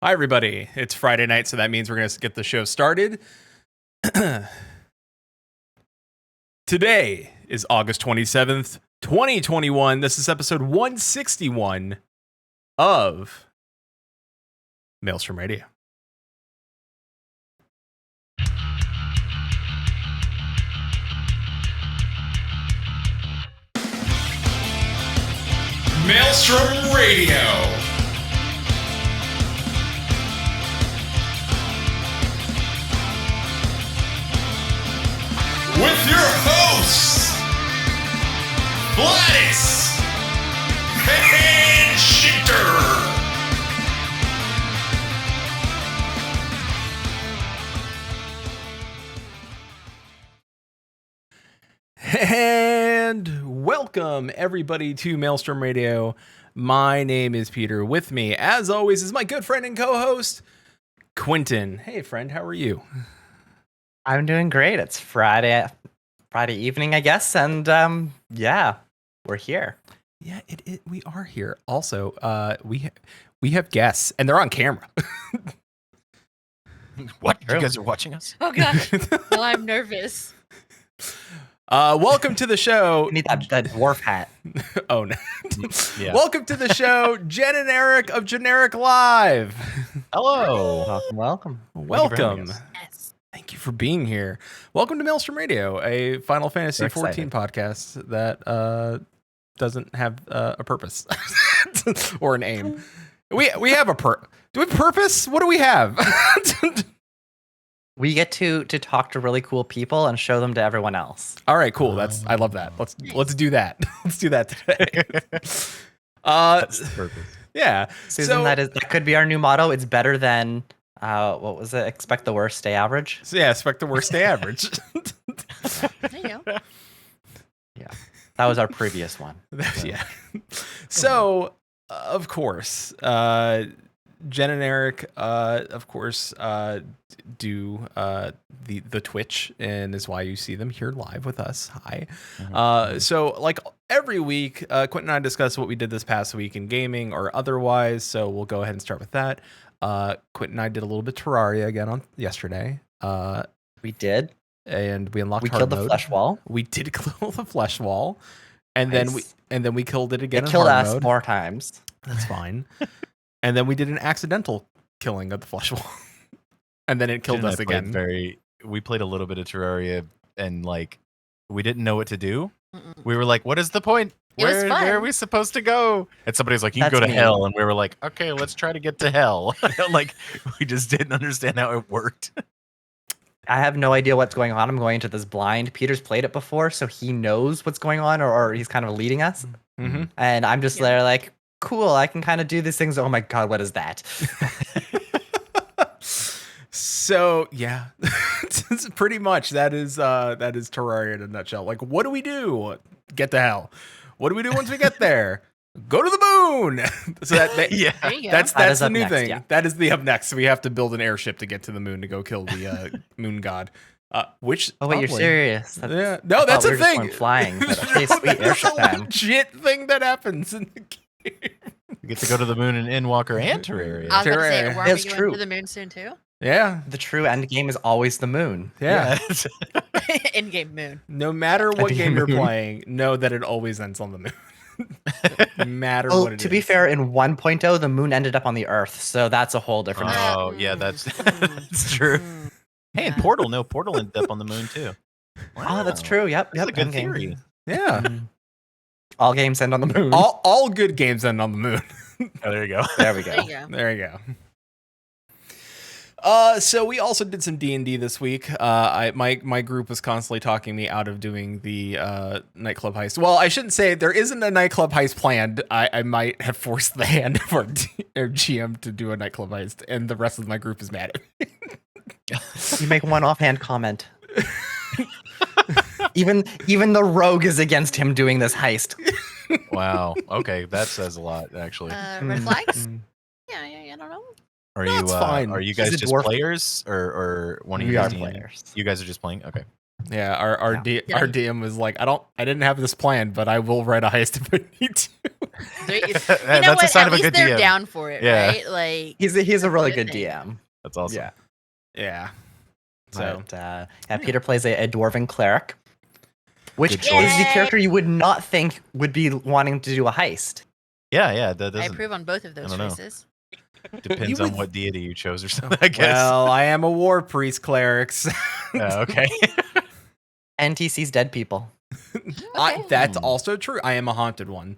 Hi, everybody. It's Friday night, so that means we're going to get the show started. Today is August 27th, 2021. This is episode 161 of Maelstrom Radio. Maelstrom Radio. With your hosts, Gladys and Shitter. And welcome everybody to Maelstrom Radio. My name is Peter. With me, as always, is my good friend and co-host, Quentin. Hey, friend, how are you? I'm doing great. It's Friday evening, I guess, and yeah, we're here. Yeah, we are here. Also, we have guests, and they're on camera. What? You guys are watching us? Oh god. Well, I'm nervous. Welcome to the show. I need that dwarf hat. Oh no! Yeah. Welcome to the show, Jen and Eric of JenEricLive. Hello. Welcome. Welcome. Yes. Thank you for being here. Welcome to Maelstrom Radio, a Final Fantasy We're 14 podcast that doesn't have a purpose or an aim. We have a do we have purpose? What do we have? We get to talk to really cool people and show them to everyone else. All right, cool. I love that. Let's do that. Let's do that today. That's the purpose. Yeah. Susan, so, that could be our new motto. It's better than what was it? Expect the worst, stay average. So yeah, expect the worst, stay average. There you go. Yeah, that was our previous one. Yeah. So, of course, Jen and Eric, of course, do the Twitch, and is why you see them here live with us. Hi. So, like every week, Quentin and I discuss what we did this past week in gaming or otherwise. So we'll go ahead and start with that. Quentin and I did a little bit Terraria again on yesterday. We did, and we unlocked. We hard killed the mode. flesh wall. We did kill the flesh wall, and Nice. then we killed it again. It in killed hard us mode. more times. That's fine. And then we did an accidental killing of the flesh wall, and then it killed Jen and us I played again. We played a little bit of Terraria, and like we didn't know what to do. Mm-mm. We were like, "What is the point? It was Where fun. are we supposed to go?" And somebody's like, "You can go That's to me. hell," and we were like, "Okay, let's try to get to hell." Like we just didn't understand how it worked. I have no idea what's going on. I'm going into this blind. Peter's played it before, so he knows what's going on, or he's kind of leading us. Mm-hmm. And I'm just Yeah. there like, cool, I can kind of do these things. Oh my god, what is that? So yeah, pretty much that is Terraria in a nutshell. Like, what do we do? Get to hell. What do we do once we get there? Go to the moon. So Yeah. There you go. that's That is the up new next, thing. yeah. That is the up next. So we have to build an airship to get to the moon to go kill the moon god. Which Oh wait, you're oddly- serious? Yeah. No, I that's thought a we were just thing. going flying, but okay, No, sweet, that is airship a then. legit thing that happens in the game. We get to go to the moon in Endwalker and Terraria. I was about to say, Terraria. were It's we going true. to the moon soon too? Yeah. The true end game is always the moon. Yeah. In-game moon. No matter what the game you're moon. playing, know that it always ends on the moon. No matter Well, what it is. to be fair, in 1.0, the moon ended up on the Earth, so that's a whole different. Oh, yeah, that's that's true. Hey, and Portal ended up on the moon too. Oh, that's true. Yep, That's yep. a good end game. theory. Yeah. All games end on the moon. All good games end on the moon. Oh, there you go. There we go. There you go. There you go. So we also did some D&D this week. My group was constantly talking me out of doing the nightclub heist. Well, I shouldn't say there isn't a nightclub heist planned. I might have forced the hand of our GM to do a nightclub heist, and the rest of my group is mad at me. You make one offhand comment. Even the rogue is against him doing this heist. Wow. Okay, that says a lot, actually. Red flags? Yeah, I don't know. Are No, you it's fine. are you He's guys a just dwarf. players or one of We you are guys? players. You guys are just playing. Okay. Yeah, our Yeah. our DM was like, I didn't have this planned, but I will write a heist if I need to. You That's know a what? sign At of a least good they're DM. down for it, Yeah. right? Like He's a that's really good good thing. DM. That's awesome. Yeah. Yeah. So So Peter plays a dwarven cleric, which Good is choice. the Yay! character you would not think would be wanting to do a heist. Yeah, that I doesn't approve on both of those don't know. choices. depends You on would- what deity you chose or something. I guess. well, I am a war priest cleric. So Okay. NTC's dead people. Okay. that's also true. I am a haunted one.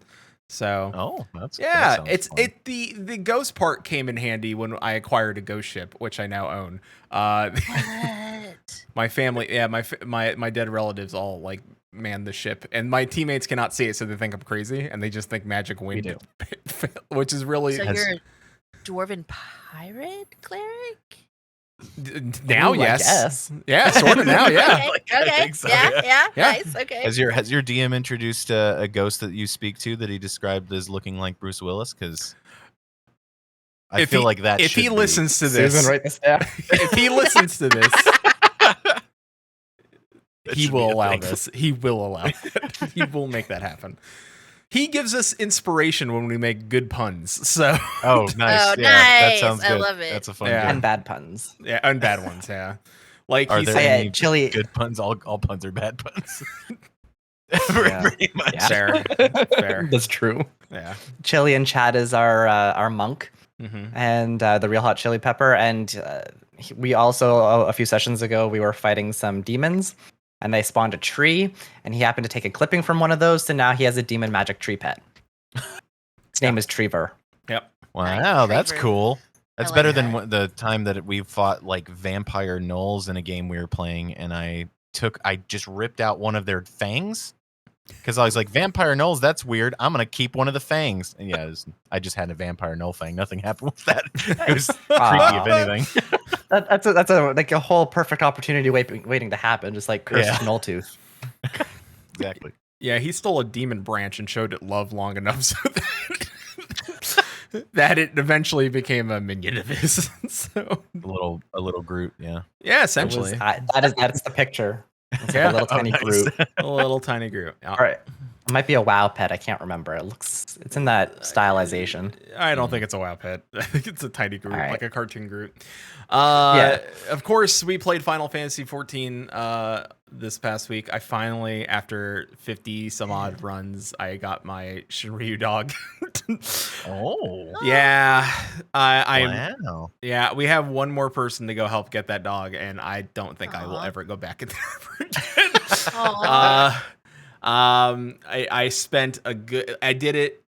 So Oh, that yeah, sounds fun. the ghost part came in handy when I acquired a ghost ship, which I now own. What? My family, yeah, my dead relatives all like man the ship, and my teammates cannot see it, so they think I'm crazy, and they just think magic wind, do. which is really So Has- you're a dwarven pirate cleric? now, Ooh, I yes, guess. yeah, sort of now, yeah. Okay. Like, I Okay. think so, yeah, yeah. yeah. Yeah. Nice. Okay. Has your DM introduced a ghost that you speak to that he described as looking like Bruce Willis? Because I If feel he- like that if should he be- listens to this, Susan, write this down. if he listens to this, that he should be will a allow thing. this. He will allow it. He will make that happen. He gives us inspiration when we make good puns. So Oh, nice. Oh, yeah, that nice. sounds I good. love it. That's a fun Yeah. game. And bad puns. yeah, and bad ones, yeah. Like Are he there said, any Chili- good puns? All puns are bad puns. Yeah. Pretty much. Yeah. Fair. That's true. Yeah. Chili and Chad is our monk, hmm and the Real Hot Chili Pepper. And we also a few sessions ago we were fighting some demons, and they spawned a tree, and he happened to take a clipping from one of those, so now he has a demon magic tree pet. His name is Trevor. Yep. Wow, that's Trevor. cool. That's like better that. than the time that we fought like vampire gnolls in a game we were playing, and I just ripped out one of their fangs because I was like, vampire gnolls, that's weird. I'm gonna keep one of the fangs, and yeah, I just had a vampire gnoll fang. Nothing happened with that. It was creepy, if anything. That's a whole perfect opportunity waiting to happen, just like cursed Yeah. Nulltooth. Exactly. Yeah, he stole a demon branch and showed it love long enough so that it eventually became a minion of his. So A little Groot. Yeah. yeah, essentially, That's the picture. It's Yeah. a little tiny nice. Groot. a little tiny Groot. All right. It might be a WoW pet. I can't remember. It's in that stylization. I don't think it's a WoW pet. I think it's a tiny Groot, All right. like a cartoon Groot. Yeah. Of course, we played Final Fantasy 14 this past week. I finally, after 50 some odd runs, I got my Shinryu dog. Oh. Yeah, I'm. Wow. Yeah, we have one more person to go help get that dog, and I don't think I will Aw. ever go back in there ever again. Aw. I spent I did it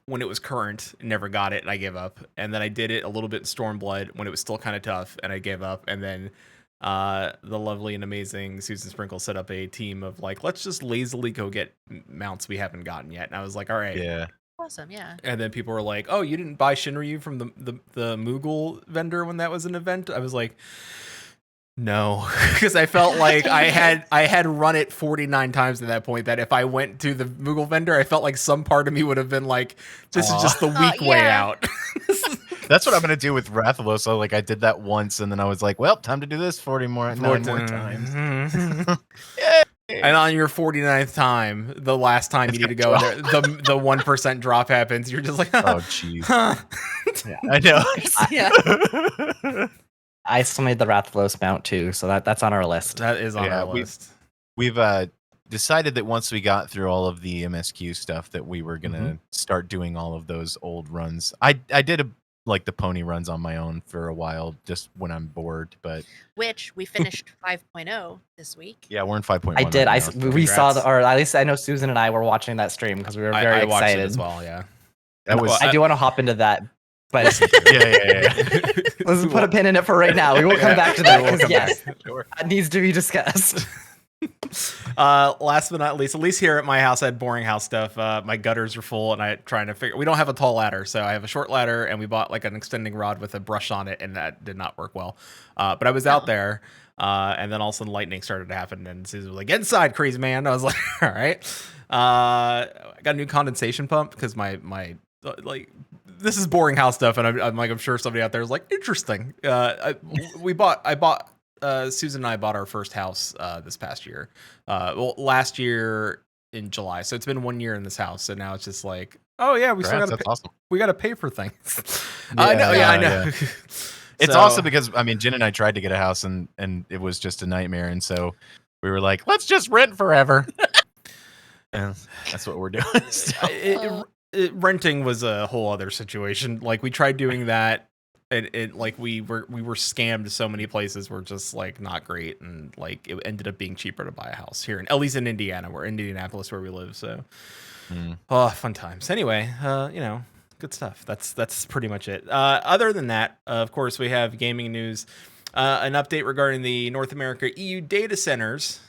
when it was current, never got it, and I gave up. And then I did it a little bit in Stormblood when it was still kind of tough, and I gave up. And then the lovely and amazing Susan Sprinkle set up a team of like, let's just lazily go get mounts we haven't gotten yet. And I was like, all right. Yeah. Awesome. Yeah. And then people were like, oh, you didn't buy Shinryu from the Moogle vendor when that was an event? I was like, no, because I felt like I had run it 49 times at that point, that if I went to the Moogle vendor, I felt like some part of me would have been like, this is just the weak way yeah. out. That's what I'm gonna do with Rathalos. So like I did that once, and then I was like, well, time to do this 9 more times. And on your 49th time, the last time you need to go in there, the 1% drop happens. You're just like, Oh jeez. huh. I know. Yeah. I still made the Rathalos mount too, so that's on our list. That is on Yeah, our list. We've decided that once we got through all of the MSQ stuff, that we were gonna start doing all of those old runs. I did like the pony runs on my own for a while, just when I'm bored. But Which we finished 5.0 this week. yeah, we're in 5.1. I did. right now, so We saw Congrats. or at least I know Susan and I were watching that stream because we were very I watched excited. it as well, yeah. that was I do want to hop into that, but yeah. let's put a pin in it for right now. We will come back to that We'll because come yes, back. Sure. that needs to be discussed. Last but not least, at least here at my house, I had boring house stuff. My gutters are full, and I trying to figure. We don't have a tall ladder, so I have a short ladder, and we bought like an extending rod with a brush on it, and that did not work well. But I was out there, and then all of a sudden lightning started to happen, and Susan was like, "Get inside, crazy man!" I was like, "All right." I got a new condensation pump because my like. This is boring house stuff, and I'm like, I'm sure somebody out there is like, interesting. I bought Susan and I bought our first house this past year. Well, last year in July. So it's been 1 year in this house. So now it's just like, oh yeah, we still got to That's awesome. we got to pay for things. Yeah, I know. yeah. It's also because I mean, Jen and I tried to get a house and it was just a nightmare, and so we were like, let's just rent forever. And that's what we're doing. So. Renting was a whole other situation. Like we tried doing that, and like we were scammed so many places were just like not great, and like it ended up being cheaper to buy a house here, at least in Indiana, or Indianapolis where we live. So, oh, fun times. Anyway, good stuff. That's pretty much it. Other than that, of course, we have gaming news, an update regarding the North America EU data centers.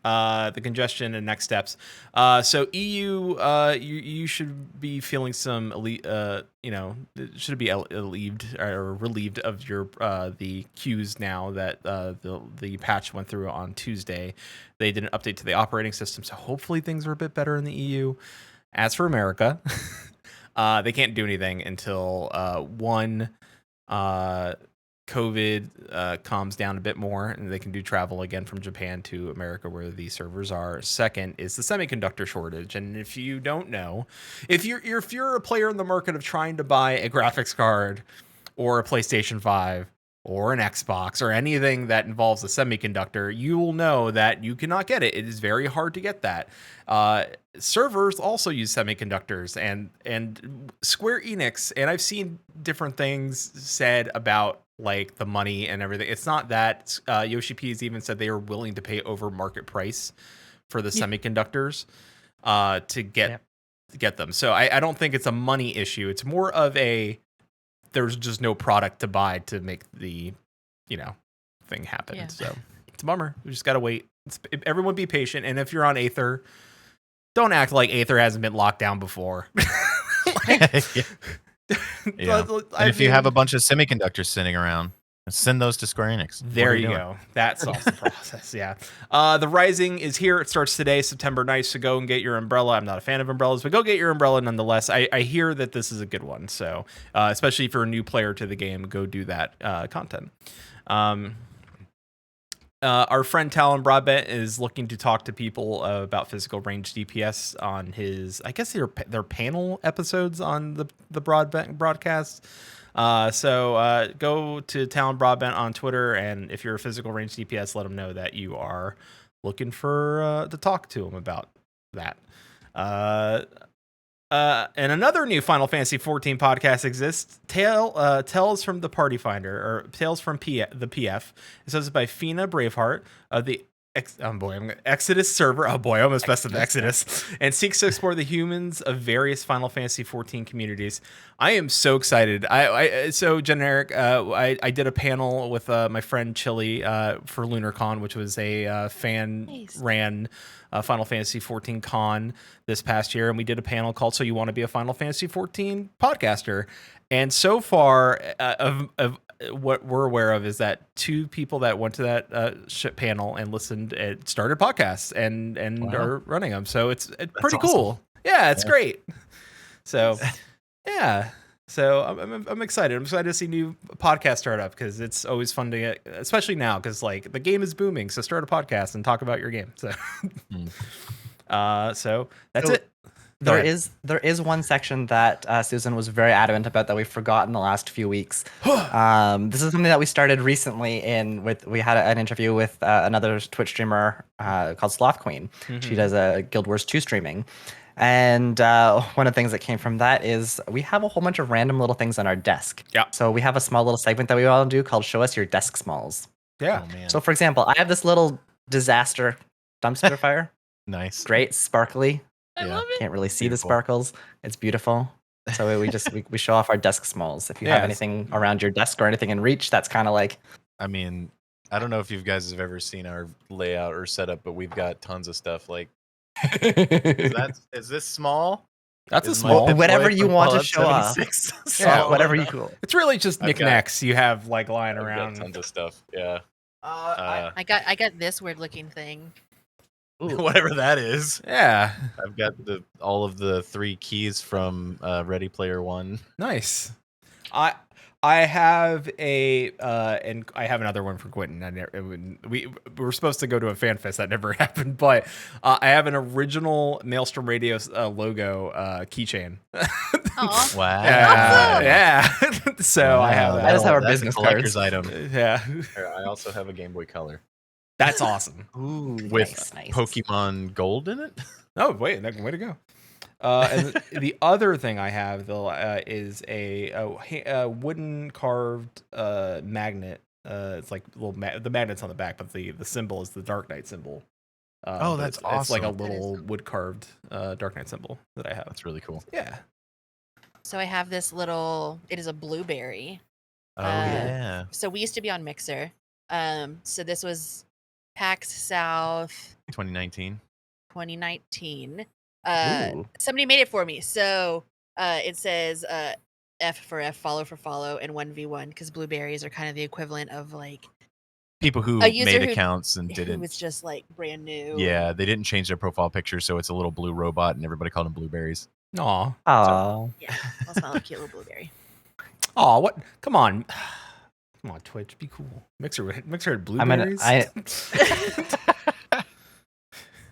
The congestion and next steps. So EU, you should be feeling some, should be relieved of your the queues now that the patch went through on Tuesday. They did an update to the operating system, so hopefully things are a bit better in the EU. As for America, they can't do anything until COVID calms down a bit more and they can do travel again from Japan to America where the servers are. Second is the semiconductor shortage. And if you don't know, if you're a player in the market of trying to buy a graphics card or a PlayStation 5 or an Xbox or anything that involves a semiconductor, you will know that you cannot get it. It is very hard to get that. Servers also use semiconductors, and Square Enix, and I've seen different things said about like the money and everything. It's not that Yoshi P has even said they are willing to pay over market price for the semiconductors to get them. So I don't think it's a money issue. It's more of there's just no product to buy to make the thing happen. Yeah. So it's a bummer. We just gotta wait. Everyone be patient, and if you're on Aether, don't act like Aether hasn't been locked down before. And if you have a bunch of semiconductors sitting around, send those to Square Enix. There you go. That solves the process. Yeah. The Rising is here. It starts today, September 9th. So go and get your umbrella. I'm not a fan of umbrellas, but go get your umbrella nonetheless. I hear that this is a good one. So especially if you're a new player to the game, go do that content. Our friend Talon Broadbent is looking to talk to people about physical range DPS on his, I guess they're panel episodes on the broadcast. So go to Talon Broadbent on Twitter, and if you're a physical range DPS, let him know that you are looking for to talk to him about that. And another new Final Fantasy 14 podcast exists. Tales from the Party Finder, or Tales from the PF. It says by Fina Braveheart of the Exodus server. Oh boy, I almost messed up Exodus. And seeks to explore the humans of various Final Fantasy 14 communities. I am so excited. So JenEric, I did a panel with my friend Chili for LunarCon, which was a fan-ran Final Fantasy 14 con this past year, and we did a panel called "So You Want to Be a Final Fantasy 14 Podcaster?" And so far, of what we're aware of is that 2 people that went to that panel and listened and started podcasts and are running them. So it's pretty cool. Awesome. Yeah, it's great. So yeah. So I'm excited. I'm excited to see new podcast start up because it's always fun to get, especially now because like the game is booming. So start a podcast and talk about your game. So, so that's it. There is one section that Susan was very adamant about that we forgot in the last few weeks. This is something that we started recently we had an interview with another Twitch streamer called Sloth Queen. Mm-hmm. She does a Guild Wars 2 streaming. And one of the things that came from that is we have a whole bunch of random little things on our desk. Yeah. So we have a small little segment that we all do called Show Us Your Desk Smalls. Yeah. Oh, man. So for example, I have this little disaster dumpster fire. Nice. Great, sparkly. I love it. Can't really see the sparkles. It's beautiful. So we show off our desk smalls. If you have anything around your desk or anything in reach, that's kind of like. I mean, I don't know if you guys have ever seen our layout or setup, but we've got tons of stuff like. Is this small? That's a small. Whatever you want to show off. Yeah, whatever you cool. It's really just knickknacks you have like lying around. Tons of stuff. Yeah. I got this weird looking thing. Whatever that is. Yeah. I've got all of the 3 keys from Ready Player One. Nice. I have and I have another one for Quentin. We were supposed to go to a fan fest that never happened, but I have an original Maelstrom Radio logo keychain. Aw. Wow. Yeah. So I have I that. just have our That's business a collector's cards. item. Yeah, Here, I also have a Game Boy Color that's awesome. Ooh, with nice. Pokemon Gold in it. Oh wait, way to go. And the other thing I have though is a wooden carved magnet. It's like little the magnet's on the back, but the symbol is the Dark Knight symbol. Oh, but that's It's like a awesome. little wood carved Dark Knight symbol that I have. That's really cool. Yeah. So I have this little. It is a blueberry. Oh Uh, yeah. So we used to be on Mixer. So this was PAX South 2019. 2019. Ooh. Somebody made it for me. So it says F for F, follow for follow, and 1v1 because blueberries are kind of the equivalent of like People who A user made who- accounts and who didn't. was just like brand new. Yeah, they didn't change their profile picture, so it's a little blue robot, and everybody called him Blueberries. Aw. Aw. Yeah. That's my little cute little blueberry. Aw, what? Come on. Come on, Twitch, be cool. Mixer had blueberries. I'm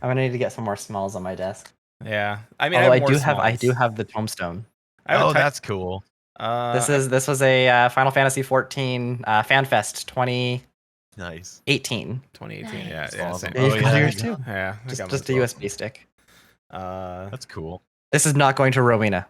gonna need to get some more smells on my desk. Yeah. I mean, Although I I have do more have smalls. have the tombstone. I have Oh, a type- that's cool. This was a Final Fantasy 14 Fan Fest 2018. Nice. 2018. Yeah, Nice. yeah, Awesome. same. Yeah, you Oh, got yeah. yours too. Yeah, I got mine Just as a well. USB stick. That's cool. This is not going to Rowena.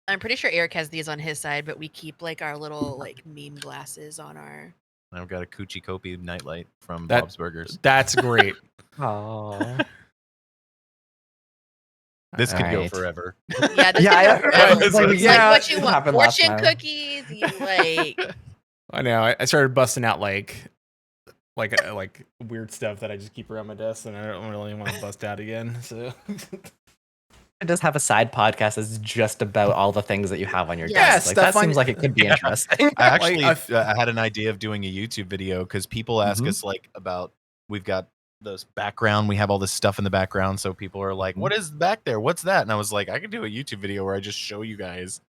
I'm pretty sure Eric has these on his side, but we keep like our little like meme glasses on our. I've got a Coochie Kopi nightlight from That- Bob's Burgers. That's great. Oh. This could go Alright. forever. Yeah, this Yeah, is forever. it's like, It's yeah, like what you it want. happened last Fortune time. cookies. You like. I know. I started busting out like weird stuff that I just keep around my desk, and I don't really want to bust out again. So It does have a side podcast that's just about all the things that you have on your Yeah, desk. Like, stuff that on- seems like it could be Yeah. interesting. I actually Like, I had an idea of doing a YouTube video because people ask Mhm. us like about we've got this background, we have all this stuff in the background, so people are like, "What is back there? What's that?" And I was like, I could do a YouTube video where I just show you guys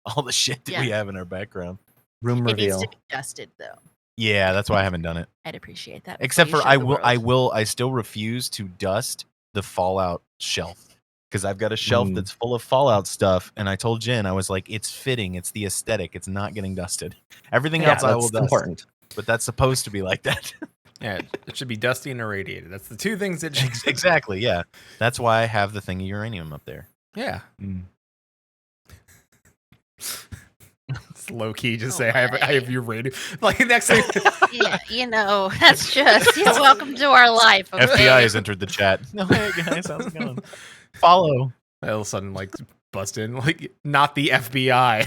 all the shit that we Yeah. have in our background. Room It needs reveal. to be dusted though. Yeah, that's why I haven't done it. I'd appreciate that. Except before for you show the world. I still refuse to dust the Fallout shelf because I've got a shelf Mm. that's full of Fallout stuff, and I told Jen, I was like, it's fitting, it's the aesthetic, it's not getting dusted. Everything Yeah, else I will that's dust, important. but that's supposed to be like that. yeah, it should be dusty and irradiated. That's the two things that. Should, Exactly, yeah. That's why I have the thing of uranium up there. yeah, Mm. it's low key. Just Oh say I have uranium. Like next thing. Yeah, that's just you're welcome to our life. Okay? FBI has entered the chat. No, hey guys, how's it going? Follow. All of a sudden, like bust in, like not the FBI.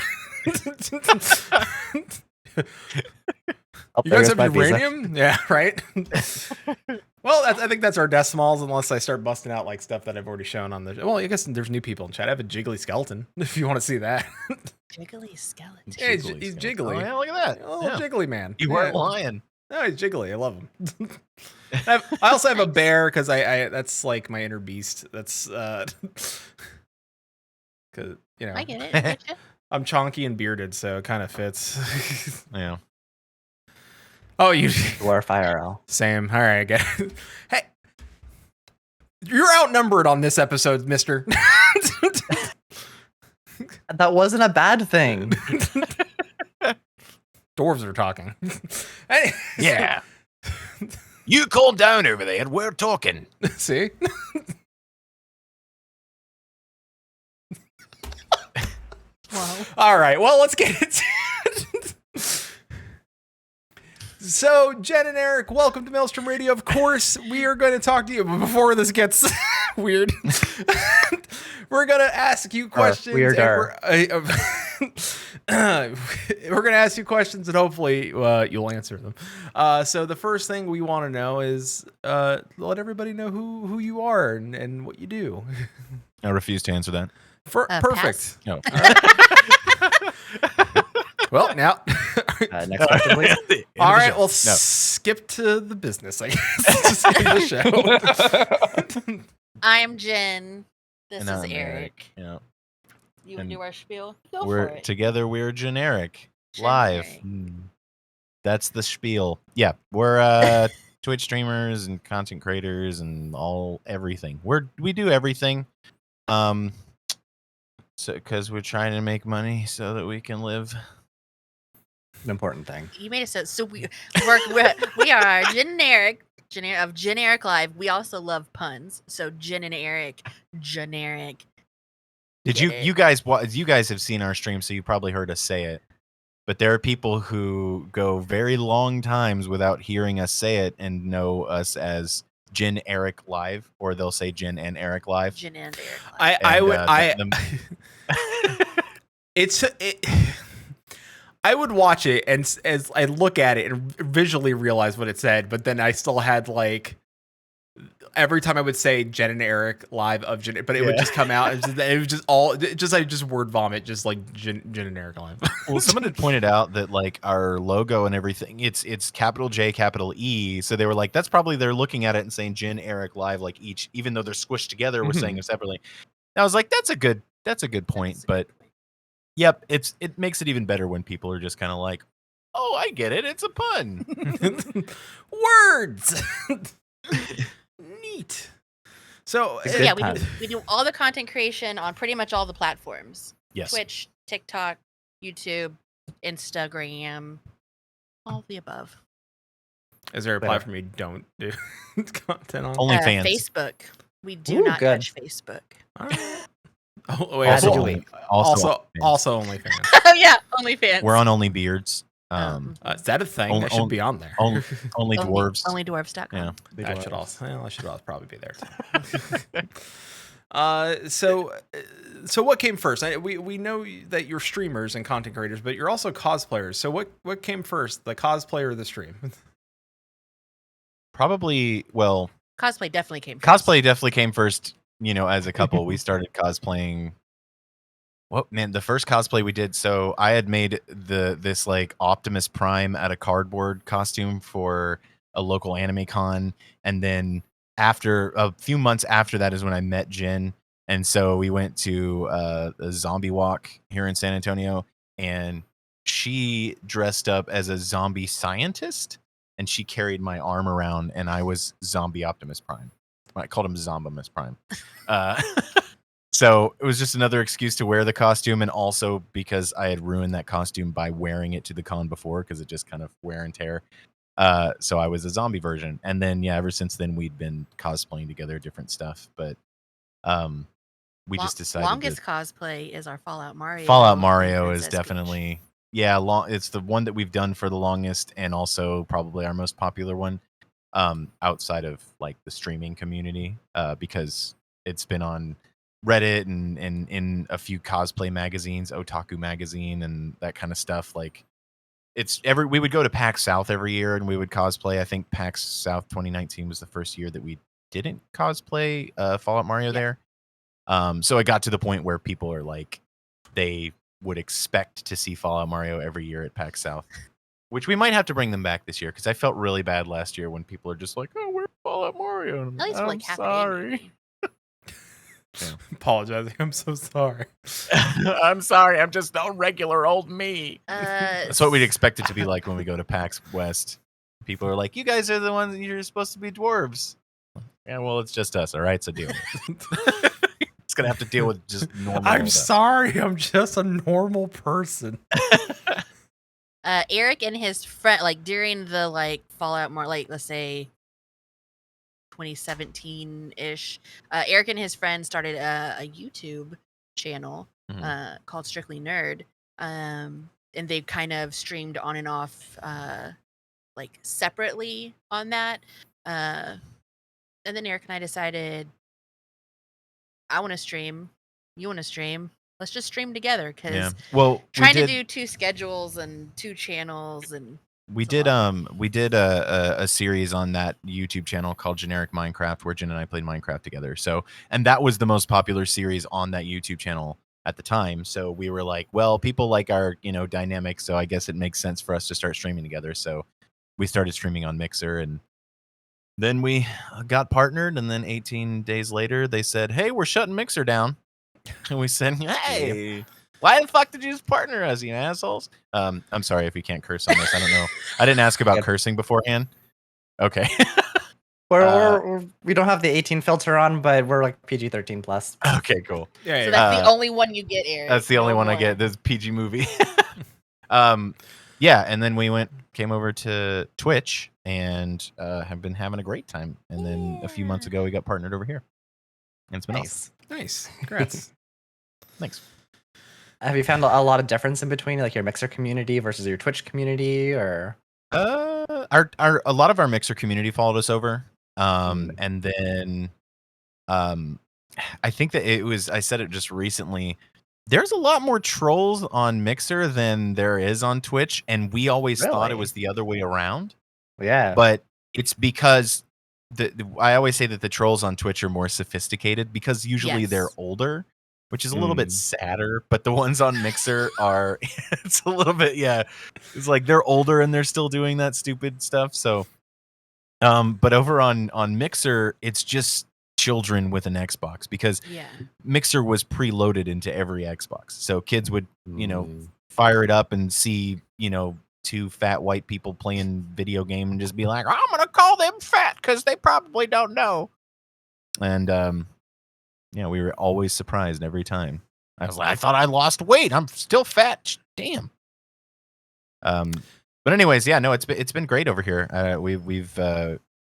Oh, You there guys goes have my visa. uranium? Yeah, right. Well, I think that's our decimals, unless I start busting out like stuff that I've already shown on the. Well, I guess there's new people in chat. I have a jiggly skeleton if you want to see that. Jiggly skeleton. Yeah, he's jiggly. Oh, yeah, look at that. A little Yeah. jiggly man. You Yeah. weren't lying. No, he's jiggly. I love him. I also have a bear because I that's like my inner beast. That's because I get it. I get ya. I'm chonky and bearded, so it kind of fits. Yeah. Oh, you Dwarf IRL. Sam. All right, I get it. Hey, you're outnumbered on this episode, Mister. That wasn't a bad thing. Dwarves are talking. Hey, Yeah. You calm down over there. We're talking. see. Wow. All right. Well, let's get into it. So, Jen and Eric, welcome to Maelstrom Radio. Of course, we are going to talk to you, but before this gets weird, we're going to ask you questions. weirder. We're going to ask you questions, and hopefully you'll answer them. So, the first thing we want to know is let everybody know who you are and what you do. I refuse to answer that. Perfect. Pass. No. Well, now. Next question, please. All right, we'll skip to the business, I guess. Skip the show. I'm Jen. This And is I'm Eric. Yeah. You want to And do our spiel? Go we're for it. together. We're generic live. Generic. That's the spiel. Yeah, we're Twitch streamers and content creators and everything. We do everything. So because we're trying to make money so that we can live. An important thing. You made it so we are generic of JenEricLive. We also love puns. So Jen and Eric, generic. Did you guys have seen our stream, so you probably heard us say it. But there are people who go very long times without hearing us say it and know us as JenEricLive, or they'll say Jen and Eric Live. Jen and Eric. I would watch it and as I look at it and visually realize what it said, but then I still had like every time I would say Jen and Eric live of Jen, but it would just come out. It was just word vomit, just like Jen and Eric live. Well, someone had pointed out that like our logo and everything, it's capital J, capital E. So they were like, that's probably they're looking at it and saying Jen, Eric live, like each, even though they're squished together, we're saying them separately. And I was like, that's a good point. But yep, it makes it even better when people are just kind of like, oh, I get it. It's a pun. Words. Neat. So yeah, we do all the content creation on pretty much all the platforms. Yes. Twitch, TikTok, YouTube, Instagram, all of the above. Is there a platform you don't do content on? OnlyFans. Facebook. We do not touch Facebook. All right. Oh, wait, also OnlyFans. Oh yeah, OnlyFans. We're on OnlyBeards. Is that a thing? That should be on there. Only dwarves. Onlydwarves.com. Yeah. I should also probably be there too. So what came first? We know that you're streamers and content creators, but you're also cosplayers. So what came first, the cosplay or the stream? Probably, well, Cosplay definitely came first. Cosplay definitely came first, as a couple. We started cosplaying. The first cosplay we did, so I had made this like Optimus Prime out of cardboard costume for a local anime con, and then after a few months after that is when I met Jen, and so we went to a zombie walk here in San Antonio, and she dressed up as a zombie scientist, and she carried my arm around, and I was zombie Optimus Prime. I called him Zombimus Prime. So it was just another excuse to wear the costume, and also because I had ruined that costume by wearing it to the con before, because it just kind of wear and tear. So I was a zombie version, and then ever since then we'd been cosplaying together different stuff. But we just decided. Longest cosplay is our Fallout Mario. Fallout Mario is definitely it's the one that we've done for the longest, and also probably our most popular one outside of like the streaming community, because it's been on Reddit and in a few cosplay magazines, Otaku magazine and that kind of stuff. Like we would go to PAX South every year and we would cosplay. I think PAX South 2019 was the first year that we didn't cosplay Fallout Mario there. So it got to the point where people are like, they would expect to see Fallout Mario every year at PAX South, which we might have to bring them back this year, because I felt really bad last year when people are just like, oh, where's Fallout Mario? And at least I'm sorry. Yeah. Apologizing. I'm so sorry. I'm sorry. I'm just no regular old me. That's what we'd expect it to be like when we go to PAX West. People are like, you guys are the ones that you're supposed to be dwarves. Yeah, well, it's just us. All right, so deal with it. It's going to have to deal with just normal. I'm sorry. I'm just a normal person. Eric and his friend, like during the like Fallout more, like let's say 2017-ish, Eric and his friend started a YouTube channel called Strictly Nerd, and they kind of streamed on and off like separately on that, and then Eric and I decided, I want to stream, you want to stream, let's just stream together, because trying to do two schedules and two channels, and we did a series on that YouTube channel called Generic Minecraft, where Jen and I played Minecraft together. So, and that was the most popular series on that YouTube channel at the time. So we were like, well, people like our dynamic, so I guess it makes sense for us to start streaming together. So we started streaming on Mixer, and then we got partnered, and then 18 days later they said, hey, we're shutting Mixer down. And we said, hey, why the fuck did you just partner us, you assholes? I'm sorry if you can't curse on this. I don't know. I didn't ask about cursing beforehand. Okay. We don't have the 18 filter on, but we're like PG-13 plus. Okay, cool. Yeah, So that's the only one you get, Eric. That's the only No one I more. get. This PG movie. Yeah, and then we came over to Twitch and have been having a great time. And then a few months ago, we got partnered over here. And it's been awesome. Nice. Congrats. Thanks. Have you found a lot of difference in between like your Mixer community versus your Twitch community, or? A lot of our Mixer community followed us over. And then I think that I said it just recently. There's a lot more trolls on Mixer than there is on Twitch, and we always thought it was the other way around. Yeah. But it's because I always say that the trolls on Twitch are more sophisticated because usually they're older, which is a little bit sadder. But the ones on Mixer are, it's a little bit, it's like they're older and they're still doing that stupid stuff. So, but over on Mixer, it's just children with an Xbox because Mixer was preloaded into every Xbox. So kids would, fire it up and see, two fat white people playing video game and just be like, I'm going to call them fat because they probably don't know. And, we were always surprised every time. I was like, I thought I lost weight. I'm still fat. Damn. But anyways, no, it's been great over here.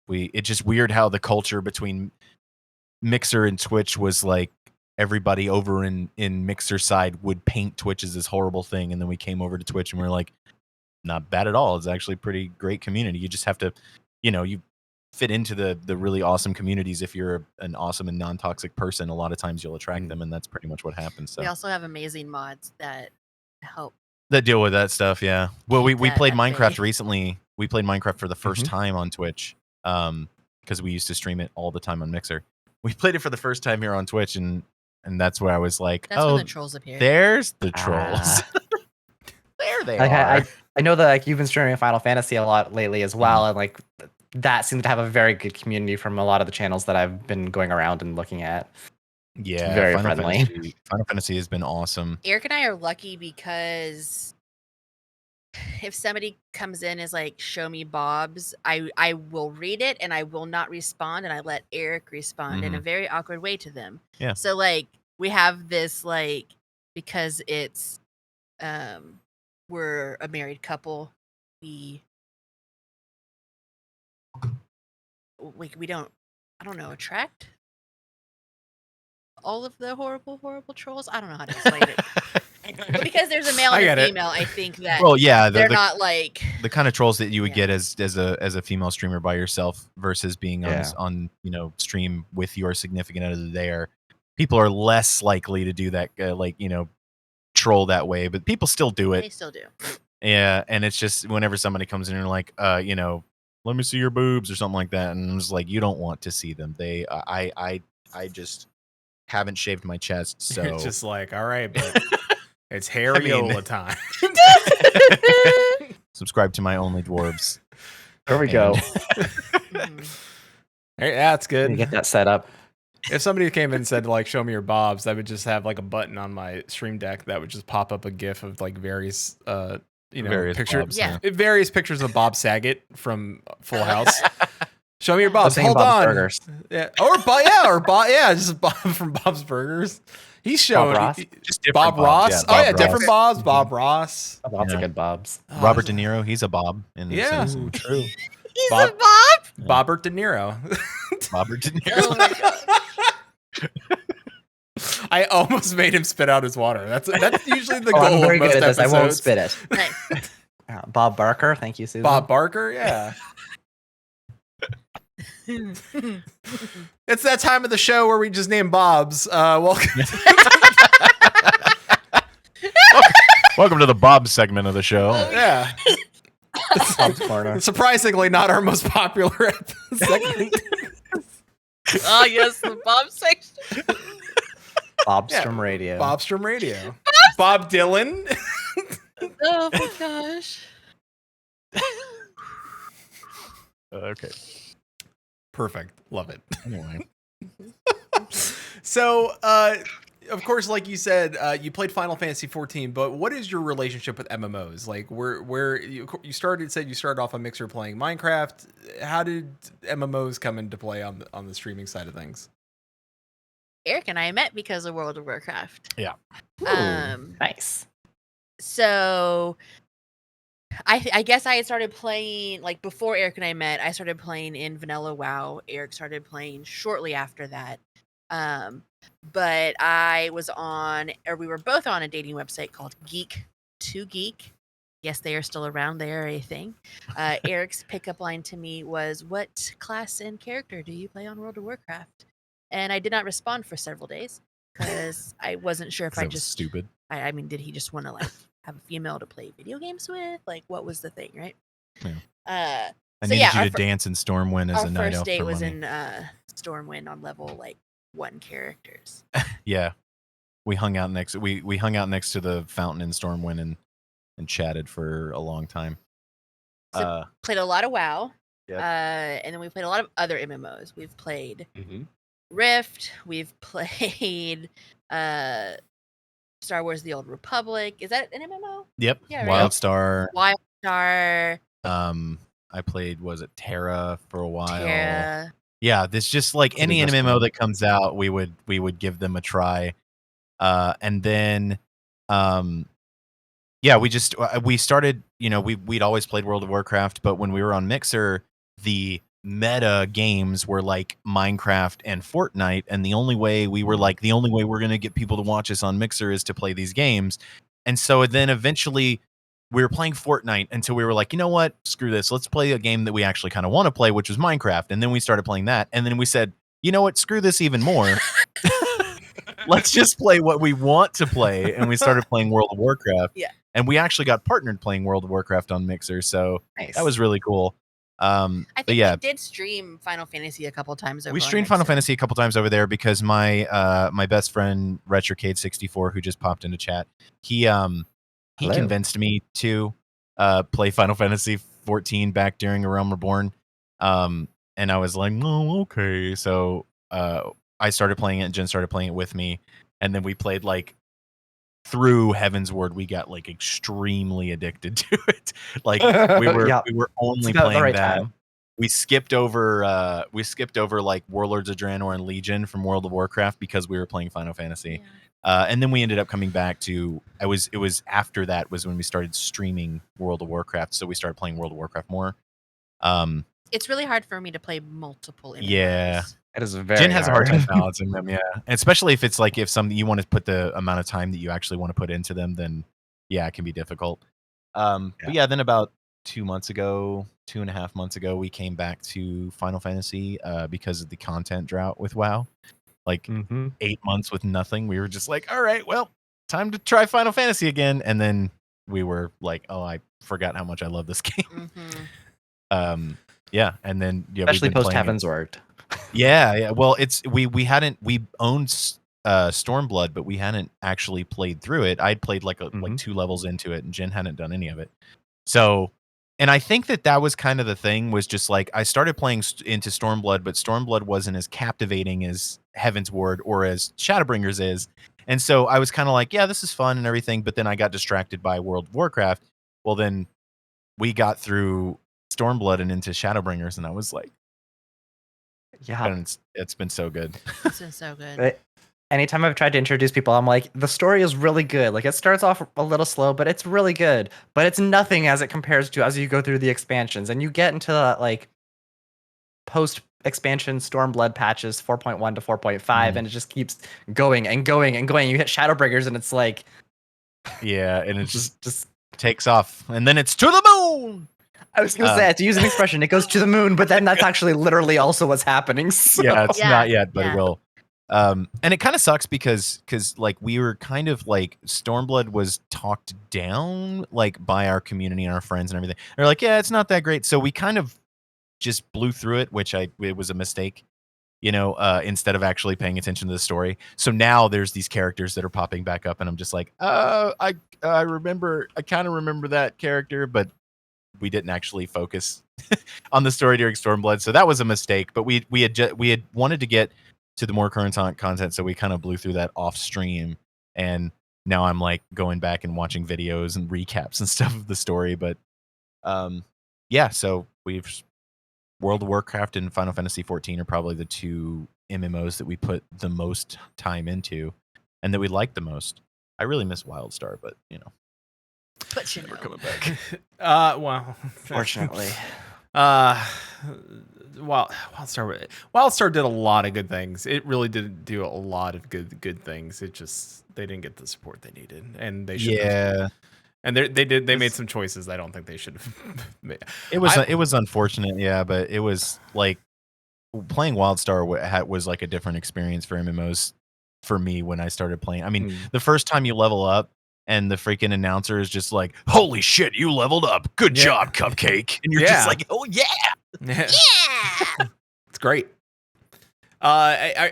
It's just weird how the culture between Mixer and Twitch was like everybody over in Mixer side would paint Twitch as this horrible thing. And then we came over to Twitch and we we're like, not bad at all. It's actually a pretty great community. You just have to, you fit into the really awesome communities. If you're an awesome and non-toxic person, a lot of times you'll attract them, and that's pretty much what happens. So we also have amazing mods that help. That deal with that stuff, yeah. Well, we played Minecraft bay. recently. We played Minecraft for the first time on Twitch, because we used to stream it all the time on Mixer. We played it for the first time here on Twitch, and that's where I was like, that's when the trolls appear. There's the trolls. There they are. I know that like you've been streaming Final Fantasy a lot lately as well, and like that seems to have a very good community from a lot of the channels that I've been going around and looking at. Yeah, it's very friendly. Final Fantasy has been awesome. Eric and I are lucky because if somebody comes in as like, show me Bob's, I will read it and I will not respond, and I let Eric respond in a very awkward way to them. Yeah. So like we have this like, because it's we're a married couple, we don't, I don't know, attract all of the horrible trolls. I don't know how to explain it. But because there's a male and a female, I think that they're not like the kind of trolls that you would get as a female streamer by yourself versus being on stream with your significant other there. People are less likely to do that, troll that way, but people still do it. They still do. Yeah, and it's just whenever somebody comes in and like, let me see your boobs or something like that, and I'm just like, you don't want to see them. I just haven't shaved my chest, so it's just like, all right, but it's Harriola time. Subscribe to my Only Dwarves. There we go. Hey, that's good. You get that set up. If somebody came in and said like, show me your Bobs, I would just have like a button on my stream deck that would just pop up a GIF of like various pictures, Bobs, various pictures of Bob Saget from Full House. Show me your Bobs. Hold on. Burgers. Yeah. Just Bob from Bob's Burgers. He's showing Bob Ross? Just different Bob Ross. Yeah, Bob Ross. Different Bobs. Bob Ross. Lots of good Bobs. Robert De Niro, he's a Bob. Ooh, true. He's a Bob. Bobbert De Niro. Robert De Niro. Oh my god. I almost made him spit out his water. That's usually the goal. I'm very of most good at this. I won't episodes. spit it. Nice. Bob Barker, thank you, Susan. Bob Barker, yeah. It's that time of the show where we just name Bobs. Welcome to the Bob segment of the show. Yeah. Bob's Corner. Surprisingly, not our most popular segment. Oh yes, the Bob section. Bobstrom Radio. Bobstrom Radio. Bob Dylan. Oh my gosh. Okay. Perfect. Love it. Anyway. So, of course, like you said, you played Final Fantasy 14, but what is your relationship with MMOs? Like, where you said you started off on Mixer playing Minecraft. How did MMOs come into play on the streaming side of things? Eric and I met because of World of Warcraft. Yeah. Nice. So I guess I had started playing like before Eric and I met. I started playing in Vanilla WoW. Eric started playing shortly after that. But we were both on a dating website called Geek to Geek. Yes, they are still around. They are a thing. Eric's pickup line to me was, "What class and character do you play on World of Warcraft?" And I did not respond for several days because I wasn't sure if I That was just stupid. I mean, did he just want to like have a female to play video games with? Like, what was the thing, right? Yeah. I I needed you to dance in Stormwind as our a night first elf date for was money. in Stormwind on level like 1 characters. Yeah, we hung out next. We hung out next to the fountain in Stormwind and chatted for a long time. So played a lot of WoW. Yep. And then we played a lot of other MMOs. We've played Mm-hmm. Rift. We've played Star Wars: The Old Republic. Is that an MMO? Yep. Yeah, right. WildStar. WildStar. I played, was it Terra for a while? Terra. Yeah, this just like Pretty any versatile. MMO that comes out, we would give them a try. And then yeah, we started, we'd always played World of Warcraft, but when we were on Mixer, the meta games were like Minecraft and Fortnite, and the only way we're going to get people to watch us on Mixer is to play these games. And so then eventually we were playing Fortnite until we were like, you know what? Screw this. Let's play a game that we actually kind of want to play, which was Minecraft. And then we started playing that. And then we said, you know what? Screw this even more. Let's just play what we want to play. And we started playing World of Warcraft. Yeah. And we actually got partnered playing World of Warcraft on Mixer. So Nice. that was really cool. I think but yeah, we did stream Final Fantasy a couple times over. we on streamed Final Mixer. Fantasy a couple times over there because my my best friend Retrocade64, who just popped into chat, he Hello. convinced me to play Final Fantasy 14 back during A Realm Reborn. And I was like, oh, okay. So I started playing it, and Jen started playing it with me, and then we played like through Heaven's Word. We got like extremely addicted to it. Like we were Yeah. we were only It's about the playing right that. time. We skipped over like Warlords of Draenor and Legion from World of Warcraft because we were playing Final Fantasy. Yeah. And then we ended up coming back to it was after that was when we started streaming World of Warcraft, so we started playing World of Warcraft more. It's really hard for me to play multiple MMOs. Yeah. It is very Jen has a hard time hard. balancing them, yeah. And especially if it's like if something you want to put the amount of time that you actually want to put into them, then yeah, it can be difficult. But yeah, then about 2.5 months ago, we came back to Final Fantasy because of the content drought with WoW. Like 8 months with nothing. We were just like, all right, well, time to try Final Fantasy again. And then we were like, oh, I forgot how much I love this game. Mm-hmm. Yeah, and then yeah, Especially we've been post playing it. Heaven's Word. Yeah. Well, we owned Stormblood, but we hadn't actually played through it. I'd played like 2 levels into it, and Jen hadn't done any of it. So, and I think that was kind of the thing, was just like I started playing into Stormblood, but Stormblood wasn't as captivating as Heaven's Word or as Shadowbringers is. And so I was kind of like, yeah, this is fun and everything, but then I got distracted by World of Warcraft. Well, then we got through Stormblood and into Shadowbringers, and I was like, Yeah. and it's been so good. It's been so good. But anytime I've tried to introduce people, I'm like, the story is really good. Like, it starts off a little slow, but it's really good. But it's nothing as it compares to as you go through the expansions. And you get into that, like, post-expansion Stormblood patches 4.1 to 4.5, and it just keeps going and going and going. You hit Shadowbringers, and it's like... Yeah, and it just just takes off. And then it's to the moon! I was going to say, to use an expression, it goes to the moon, but then that's actually literally also what's happening. So. Yeah, it's Yeah, not yet, but yeah. it will. And it kind of sucks because like we were kind of like Stormblood was talked down like by our community and our friends and everything. They're like, yeah, it's not that great. So we kind of just blew through it, which it was a mistake, instead of actually paying attention to the story. So now there's these characters that are popping back up, and I'm just like, I kind of remember that character, but we didn't actually focus on the story during Stormblood, so that was a mistake. But we had wanted to get to the more current content. So we kind of blew through that off stream, and now I'm like going back and watching videos and recaps and stuff of the story. But yeah, so we've World of Warcraft and Final Fantasy 14 are probably the two MMOs that we put the most time into and that we like the most. I really miss WildStar, but you know, But you never know. coming back. Well, Fortunately. WildStar did a lot of good things. It really did do a lot of good things. It just they didn't get the support they needed, and they should. Yeah, And they made some choices I don't think they should have made. it was unfortunate, yeah, but it was like playing WildStar was like a different experience for MMOs for me when I started playing. I mean, the first time you level up and the freaking announcer is just like, "Holy shit, you leveled up! Good job, Cupcake!" And you're just like, "Oh yeah, Yeah, Yeah. it's great. I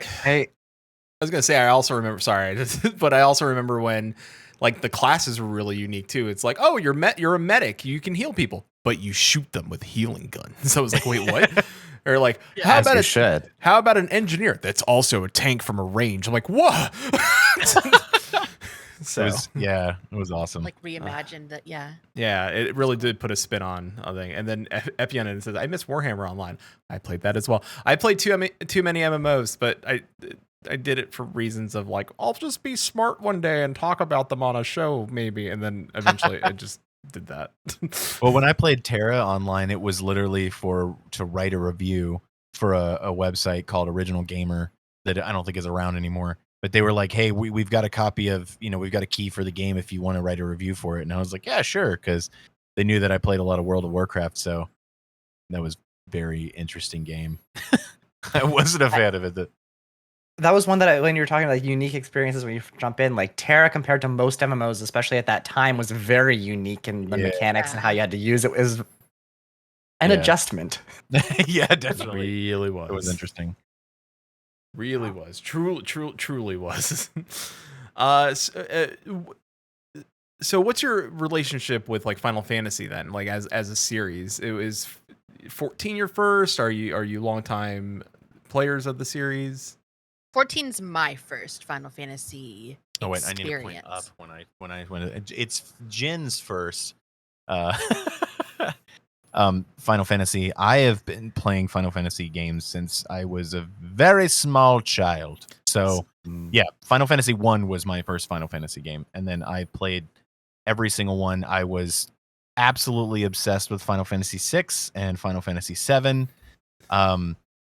was gonna say I also remember. Sorry, but I also remember when like the classes were really unique too. It's like, oh, you're a medic, you can heal people, but you shoot them with healing guns. So I was like, wait, what? Or like, how about an engineer that's also a tank from a range? I'm like, what? So it was awesome. Like reimagined that, yeah. Yeah, it really did put a spin on a thing. And then Epion says, I miss Warhammer Online. I played that as well. I played too many MMOs, but I did it for reasons of like, I'll just be smart one day and talk about them on a show maybe. And then eventually I just did that. Well, when I played Terra Online, it was literally to write a review for a website called Original Gamer that I don't think is around anymore. But they were like, hey, we've got a copy of, we've got a key for the game if you want to write a review for it. And I was like, yeah, sure. Because they knew that I played a lot of World of Warcraft. So that was a very interesting game. I wasn't a fan of it. That was one that when you were talking about like, unique experiences when you jump in, like Terra compared to most MMOs, especially at that time, was very unique in the mechanics and how you had to use it. Was an adjustment. Yeah, definitely. Really was. It was interesting. Really was. Truly was. So what's your relationship with like Final Fantasy then? Like as a series? It was 14 your first? Are you longtime players of the series? 14's my first Final Fantasy experience. Oh wait, I need to point up when it's Jen's first. Final Fantasy. I have been playing Final Fantasy games since I was a very small child. So yeah, Final Fantasy 1 was my first Final Fantasy game, and then I played every single one. I was absolutely obsessed with Final Fantasy 6 and Final Fantasy 7.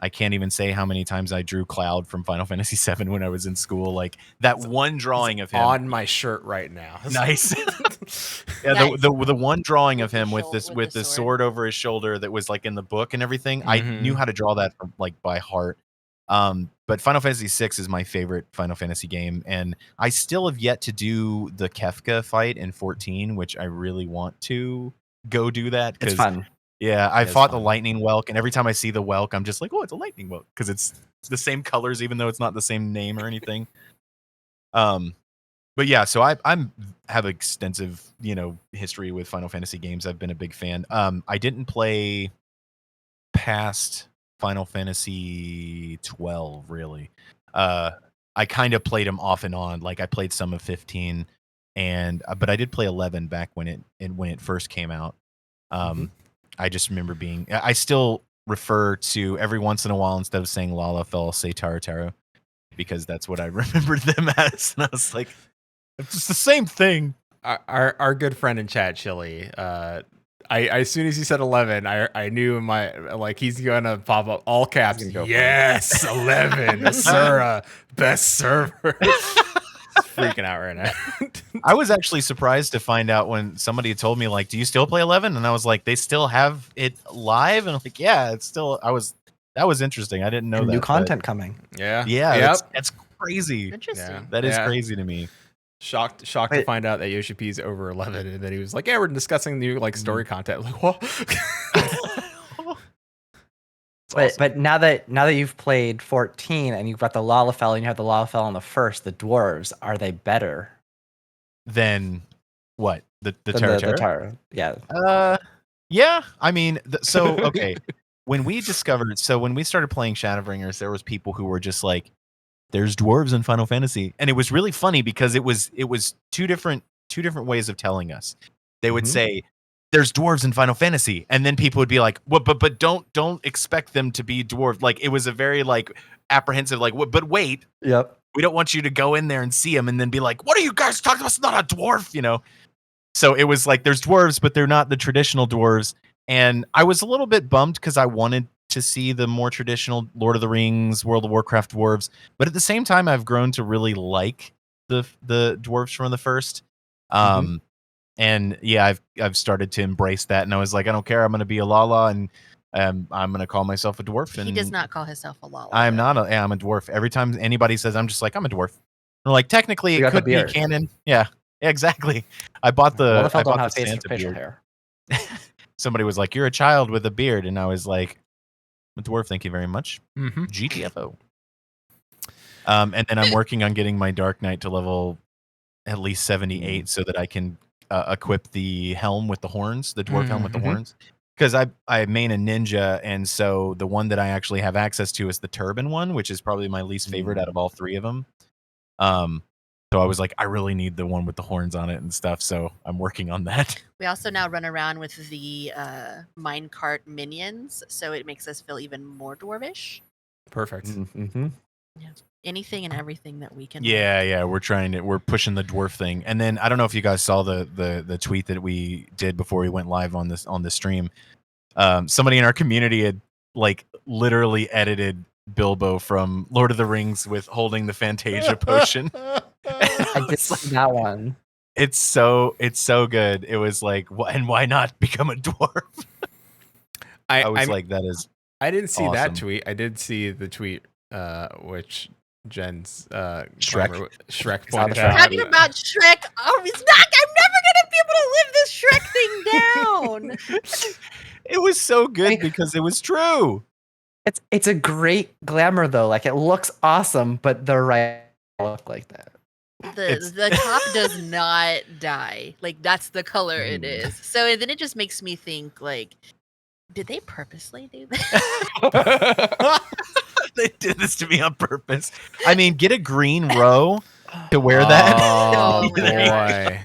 I can't even say how many times I drew Cloud from Final Fantasy 7 when I was in school. Like that one drawing of him on my shirt right now. Nice. Yeah, Nice. the one drawing of With him the with the sword. sword over his shoulder that was like in the book and everything. I knew how to draw that from, like by heart. But Final Fantasy 6 is my favorite Final Fantasy game, and I still have yet to do the Kefka fight in 14, which I really want to go do that. It's fun. Yeah, I fought the lightning whelk, and every time I see the whelk, I'm just like, oh, it's a lightning whelk, because it's the same colors, even though it's not the same name or anything. But yeah, so I have extensive, history with Final Fantasy games. I've been a big fan. I didn't play past Final Fantasy 12 really. I kind of played them off and on. Like I played some of 15, but I did play 11 back when it first came out. I just remember I still refer to every once in a while, instead of saying Lalafell, say Tarataro, because that's what I remembered them as. And I was like, it's the same thing. Our good friend in chat, Chili, as soon as he said 11, I knew in my, like, he's gonna pop up all caps. Yes, 11, Asura, best server. Freaking out right now. I was actually surprised to find out when somebody told me, like, do you still play 11? And I was like, they still have it live? And I'm like, yeah, it's still, that was interesting. I didn't know that. New content coming. Yeah. Yeah. That's crazy. Interesting. Yeah. That is crazy to me. Shocked to find out that Yoshi P's over 11, and then he was like, yeah, we're discussing new like story content. Like, what? But now that you've played 14 and you've got the Lalafell and you have the Lalafell on the first, the dwarves, are they better than what? The Tara? Yeah. Yeah. I mean, okay. When we started playing Shadowbringers, there was people who were just like, there's dwarves in Final Fantasy. And it was really funny because it was two different ways of telling us. They would say, there's dwarves in Final Fantasy, and then people would be like, "What? But don't expect them to be dwarves." Like it was a very like apprehensive, like, "But wait, Yep. we don't want you to go in there and see them and then be like, what are you guys talking about? It's not a dwarf, you know." So it was like there's dwarves, but they're not the traditional dwarves. And I was a little bit bummed because I wanted to see the more traditional Lord of the Rings, World of Warcraft dwarves. But at the same time, I've grown to really like the dwarves from the first. And yeah, I've started to embrace that, and I was like, I don't care. I'm going to be a Lala, and I'm going to call myself a dwarf. And He does not call himself a Lala. I'm though. not. I'm a dwarf. Every time anybody says, I'm just like, I'm a dwarf. They're like, technically, You it got the could be beard. canon. Yeah, exactly. I bought the. Well, I don't bought have the Santa facial beard. hair. Somebody was like, "You're a child with a beard," and I was like, "I'm a dwarf. Thank you very much." Mm-hmm. GTFO. And then I'm working on getting my Dark Knight to level at least 78 so that I can equip the helm with the horns, the dwarf helm with the horns. Because I main a ninja, and so the one that I actually have access to is the turban one, which is probably my least favorite out of all three of them. So I was like, I really need the one with the horns on it and stuff. So I'm working on that. We also now run around with the minecart minions, so it makes us feel even more dwarvish. Perfect. Mm-hmm. Anything and everything that we can. Yeah, we're pushing the dwarf thing. And then I don't know if you guys saw the tweet that we did before we went live on the stream. Somebody in our community had like literally edited Bilbo from Lord of the Rings with holding the Fantasia potion. I did see that one. It's so good. It was like, and why not become a dwarf? I was like, that is. I didn't see that awesome. tweet. I did see the tweet, which Jen's Shrek pointed Shrek. out. Talking about Shrek. Oh, it's not. I'm never gonna be able to live this Shrek thing down. It was so good because it was true. It's a great glamour though. Like it looks awesome, but the right look like that. The top does not die. Like that's the color it is. So then it just makes me think like, did they purposely do that? They did this to me on purpose. I mean, get a green row to wear that. Oh Oh my gosh. boy.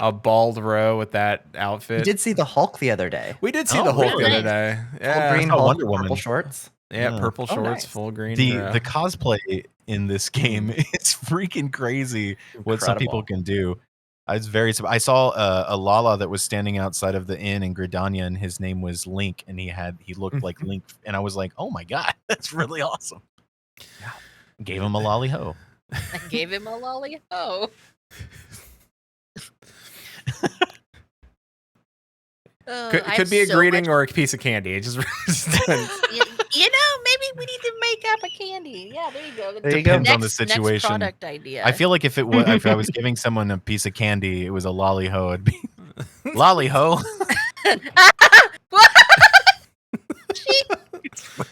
A bald row with that We outfit. did see the Hulk the other day. We did see Oh, the Hulk really? the other day. Full Yeah. green Oh, Hulk, Wonder Woman. purple shorts. Yeah, Yeah. purple Oh, shorts, nice. full green. The cosplay in this game is freaking crazy. What some people Incredible. can do. I was very. I saw a Lala that was standing outside of the inn in Gridania, and his name was Link, and he looked like Link, and I was like, oh my god, that's really awesome. Yeah. Gave him a lolly ho. I gave him a lolly ho. could be a greeting or a piece of candy. It just You know, maybe we need to make up a candy. Yeah, there you go. There you go. Depends on the Next situation. product idea. I feel like if I was giving someone a piece of candy, it was a lolly ho. It'd be lolly ho.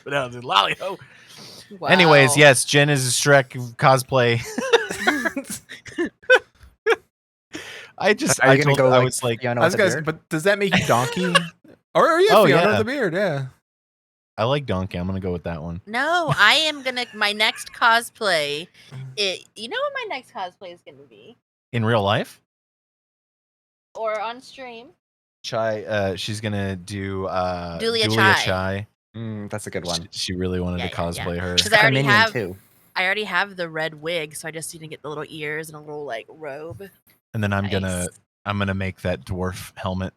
Lolly ho. Wow. Anyways, yes, Jen is a Shrek cosplay. I Are you gonna go? I was like, Fiona I was with a gonna, beard? but does that make you Donkey? Or are you Oh, Fiona yeah. with the beard? Yeah. I like Donkey. I'm gonna go with that one. No, I am gonna my next cosplay. You know what my next cosplay is gonna be, In real life, or on stream. Chai. She's gonna do Julia Julia Chai. Chai. That's a good one. She really wanted to Yeah. cosplay her. Because She's I got a already minion have, too. I already have the red wig, so I just need to get the little ears and a little like robe. And then I'm Nice. gonna make that dwarf helmet.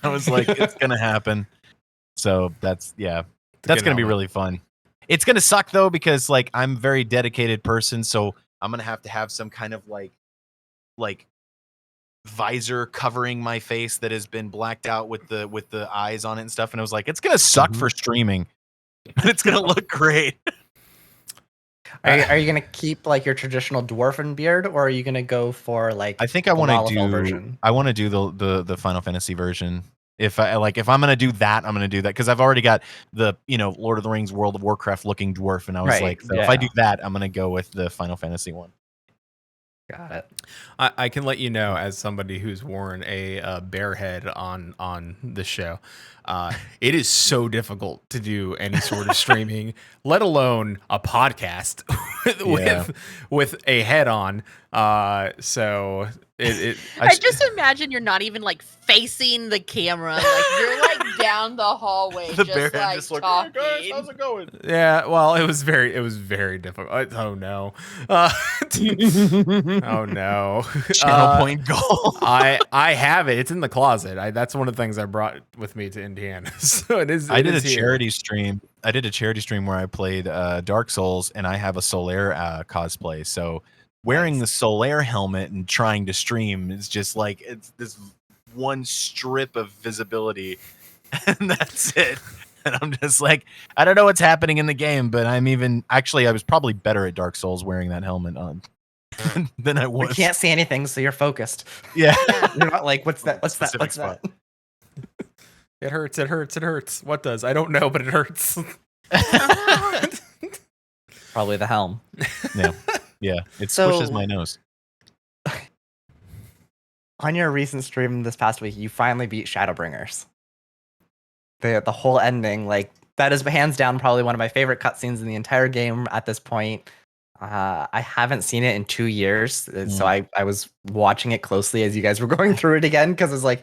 I was like, it's gonna happen. So that's good gonna be helmet. really fun. It's gonna suck though because like I'm a very dedicated person, so I'm gonna have to have some kind of like visor covering my face that has been blacked out with the eyes on it and stuff. And I was like, it's gonna suck for streaming, but it's gonna look great. Are you gonna keep like your traditional dwarven beard, or are you gonna go for like? I think I the want to Lalafell do version? I want to do the Final Fantasy version. If I'm gonna do that, I'm gonna do that because I've already got the Lord of the Rings, World of Warcraft looking dwarf, and I was Right, like, so if I do that, I'm gonna go with the Final Fantasy one. Got it. I can let you know, as somebody who's worn a bear head on the show, it is so difficult to do any sort of streaming, let alone a podcast with a head on. So I just imagine you're not even like facing the camera, like you're like down the hallway, The just bear head like just like, talking. "Hey guys, how's it going?" yeah. Well, it was very difficult. Oh no. Oh no. Channel point goal. I have it. It's in the closet. That's one of the things I brought with me to Indiana. So it is. I did a here. charity stream. I did a charity stream where I played Dark Souls, and I have a Solaire cosplay. So wearing the Solaire helmet and trying to stream is just like it's this one strip of visibility, and that's it. And I'm just like, I don't know what's happening in the game, but I was probably better at Dark Souls wearing that helmet on than I was. You can't see anything, so you're focused. Yeah. You're not like, what's that? What's that? Specific What's spot. that? It hurts. It hurts. It hurts. What does? I don't know, but it hurts. Probably the helm. Yeah. It So- squishes my nose. On your recent stream this past week, you finally beat Shadowbringers. The whole ending, like that is hands down probably one of my favorite cutscenes in the entire game at this point. I haven't seen it in 2 years, so I was watching it closely as you guys were going through it again because it's like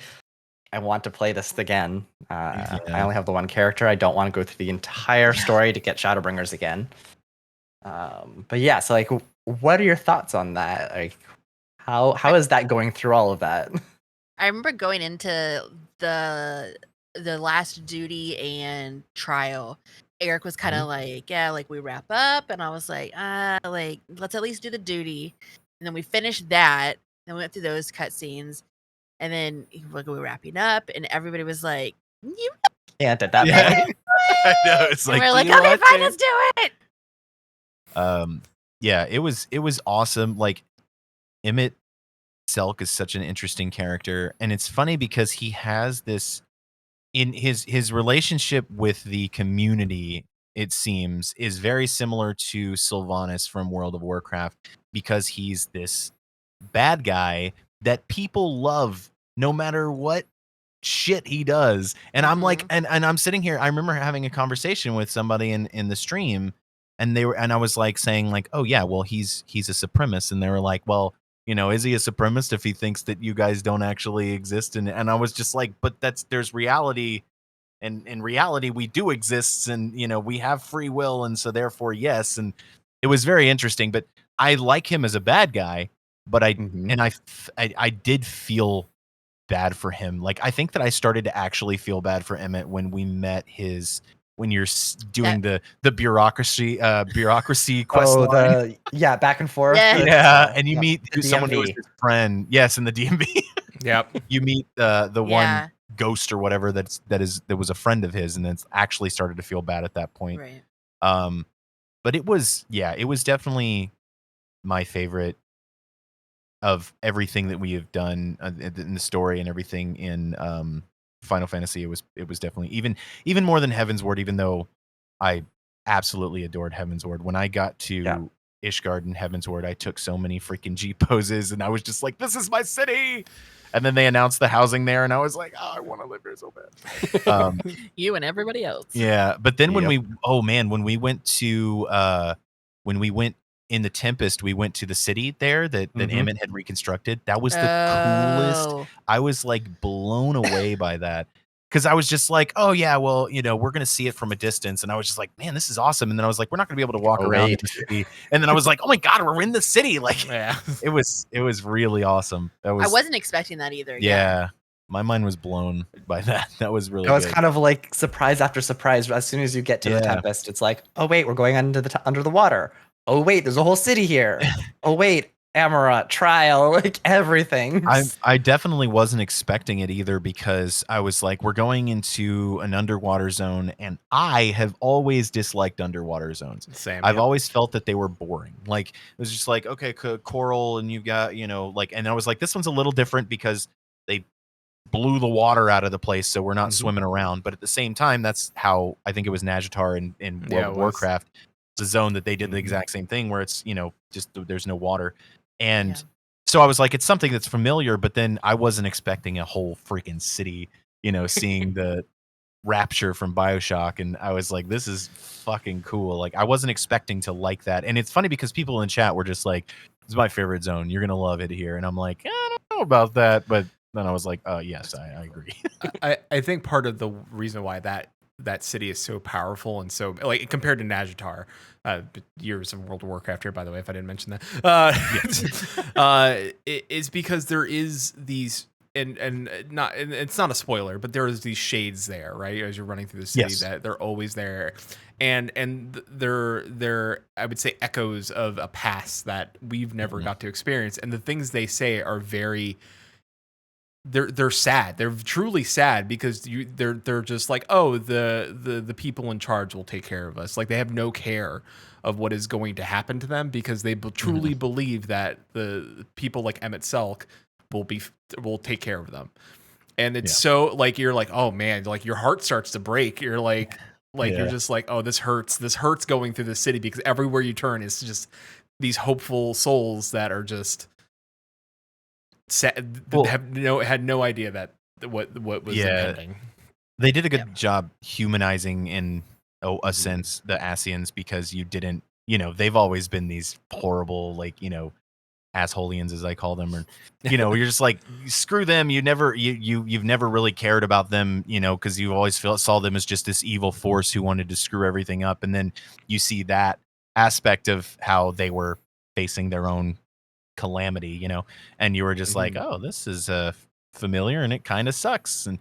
I want to play this again. I only have the one character. I don't want to go through the entire story to get Shadowbringers again. But yeah, so like, what are your thoughts on that? Like, how is that going through all of that? I remember going into the last duty and trial. Eric was kind of like, yeah, like we wrap up, and I was like, like let's at least do the duty, and then we finished that. Then we went through those cutscenes, and then like we were wrapping up, and everybody was like, you. Can't at that Yeah. point. I know. It's And like, we're like, "Do you okay, want fine, to?" let's do it. Yeah, it was awesome. Like Emmett Selk is such an interesting character, and it's funny because he has this in his relationship with the community, it seems, is very similar to Sylvanas from World of Warcraft, because he's this bad guy that people love no matter what shit he does. And I'm like, and I'm sitting here, I remember having a conversation with somebody in the stream, and I was like saying like, oh yeah, well he's a supremacist, and they were like, well, you know, is he a supremacist if he thinks that you guys don't actually exist? And I was just like, but there's reality, and in reality we do exist, and you know, we have free will, and so therefore yes. And it was very interesting, but I like him as a bad guy, but I did feel bad for him. Like I think that I started to actually feel bad for Emmett when we met when you're doing the bureaucracy quest line. Back and forth. Yeah. And you meet someone who was his friend. Yes, in the DMV. Yep. You meet the one ghost or whatever that was a friend of his, and then actually started to feel bad at that point. Right. But it was definitely my favorite of everything that we have done in the story and everything in Final Fantasy. It was definitely even more than Heaven's Ward, even though I absolutely adored Heaven's Ward. When I got to Ishgard and Heaven's Ward, I took so many freaking G poses, and I was just like, this is my city. And then they announced the housing there, and I was like, oh, I want to live here so bad. You and everybody else. Yeah, but then when we went to when we went in the Tempest, we went to the city there that Emmett had reconstructed. That was the coolest. I was like blown away by that, because I was just like, oh yeah, well, you know, we're gonna see it from a distance, and I was just like, man, this is awesome. And then I was like, we're not gonna be able to walk around the city. And then I was like, oh my god, we're in the city. Like, it was really awesome. I wasn't expecting that either. Yeah. My mind was blown by that. That was really. It was kind of like surprise after surprise. As soon as you get to the Tempest, it's like, oh wait, we're going under the water. Oh wait, there's a whole city here. Oh wait, Amarat, Trial, like everything. I definitely wasn't expecting it either, because I was like, we're going into an underwater zone, and I have always disliked underwater zones. Same. I've always felt that they were boring. Like it was just like, okay, coral, and you've got, you know, like, and I was like, this one's a little different because they blew the water out of the place, so we're not swimming around. But at the same time, that's how I think it was Najatar in World of Warcraft. It's a zone that they did the exact same thing, where it's, you know, just there's no water. And so I was like, it's something that's familiar, but then I wasn't expecting a whole freaking city, seeing the Rapture from BioShock, and I was like, this is fucking cool. Like, I wasn't expecting to like that. And it's funny because people in chat were just like, this is my favorite zone. You're gonna love it here. And I'm like, I don't know about that, but then I was like, yes, I agree. I think part of the reason why that city is so powerful and so like compared to Nazjatar, years of World of Warcraft here, by the way, if I didn't mention that, is because there is these and it's not a spoiler, but there is these shades there, right? As you're running through the city, Yes. that they're always there, and they're I would say echoes of a past that we've never got to experience, and the things they say are very. They're sad. They're truly sad because they're just like, oh, the people in charge will take care of us. Like they have no care of what is going to happen to them because they truly believe that the people like Emmett Selk will take care of them. And it's so like you're like, oh man, like your heart starts to break. You're like you're just like, oh, this hurts. This hurts going through the city because everywhere you turn is just these hopeful souls that are just had no idea that what was impending. They did a good job humanizing in a sense the Asians because you didn't, they've always been these horrible, like, assholians as I call them, or you're just like, screw them. You've never really cared about them, because you always saw them as just this evil force who wanted to screw everything up. And then you see that aspect of how they were facing their own calamity, and you were just like, oh, this is familiar and it kind of sucks. And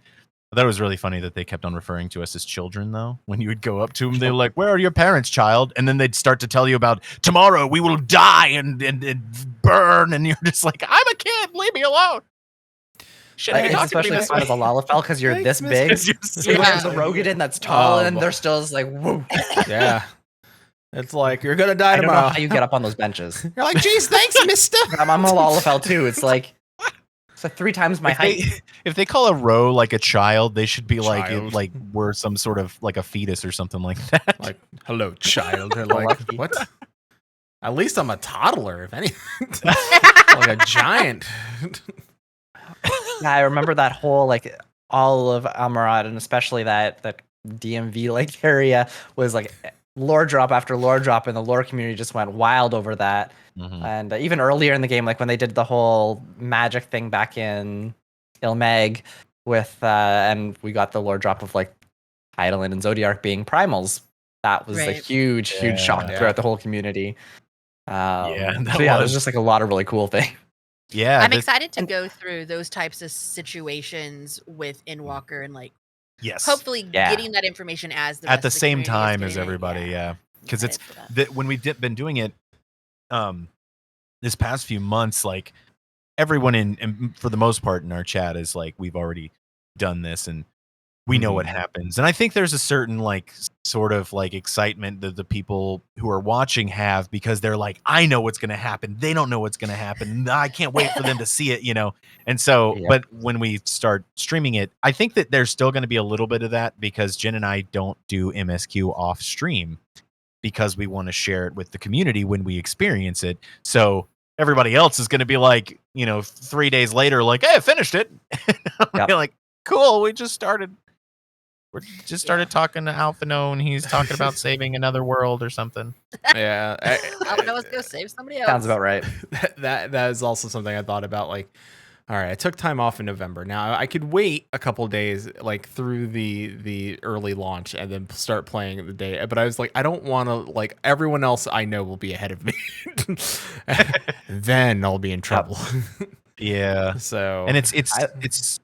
I thought it was really funny that they kept on referring to us as children, though. When you would go up to them, they were like, where are your parents, child? And then they'd start to tell you about tomorrow we will die and burn. And you're just like, I'm a kid, leave me alone. Shit, it's especially fun as a Lalafell because you're this big. You have the Rogadin that's tall, and they're still just like, whoa. Yeah. It's like, you're going to die tomorrow. I don't know how you get up on those benches. You're like, geez, thanks, mister. I'm a Lalafell too. It's like 3 times my height. If they call a row like a child, they should be like we're some sort of like a fetus or something like that. Like, hello, child. They're like, what? At least I'm a toddler, if anything. Like a giant. Yeah, I remember that whole, like, all of Almarad, and especially that DMV like area was like lore drop after lore drop, and the lore community just went wild over that. And even earlier in the game, like when they did the whole magic thing back in Ilmeg with and we got the lore drop of like Eidolon and Zodiark being primals. That was a huge shock throughout the whole community. There's just like a lot of really cool things. Yeah, I'm excited to go through those types of situations with Endwalker and like hopefully getting that information as at the same time as everybody. Because it's when we've been doing it this past few months, like everyone in for the most part in our chat is like, we've already done this and we know what happens. And I think there's a certain like sort of like excitement that the people who are watching have, because they're like, I know what's going to happen. They don't know what's going to happen. I can't wait for them to see it, And so, but when we start streaming it, I think that there's still going to be a little bit of that, because Jen and I don't do MSQ off stream because we want to share it with the community when we experience it. So everybody else is going to be like, 3 days later, like, hey, I finished it. Be like, cool. We just started talking to Alphino, and he's talking about saving another world or something. Yeah. Alphino's go save somebody else. Sounds about right. That is also something I thought about. Like, all right, I took time off in November. Now I could wait a couple days, like through the early launch, and then start playing the day. But I was like, I don't want to. Like, everyone else I know will be ahead of me. Then I'll be in trouble. Yeah. So, and it's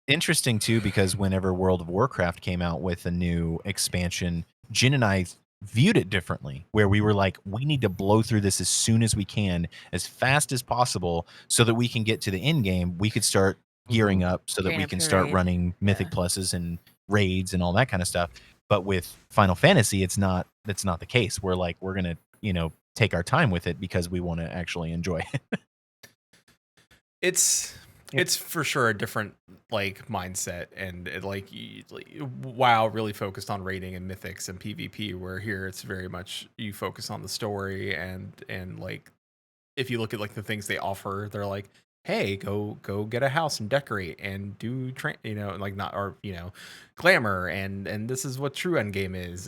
interesting too, because whenever World of Warcraft came out with a new expansion, Jin and I viewed it differently, where we were like, we need to blow through this as soon as we can, as fast as possible, so that we can get to the end game. We could start gearing up so that we can start running Mythic Pluses and raids and all that kind of stuff. But with Final Fantasy, that's not the case. We're like, we're gonna take our time with it because we want to actually enjoy it. It's for sure a different like mindset, and WoW really focused on raiding and mythics and PvP, where here it's very much you focus on the story and like if you look at like the things they offer, they're like, hey, go get a house and decorate and do like not, or glamour, and this is what true endgame is.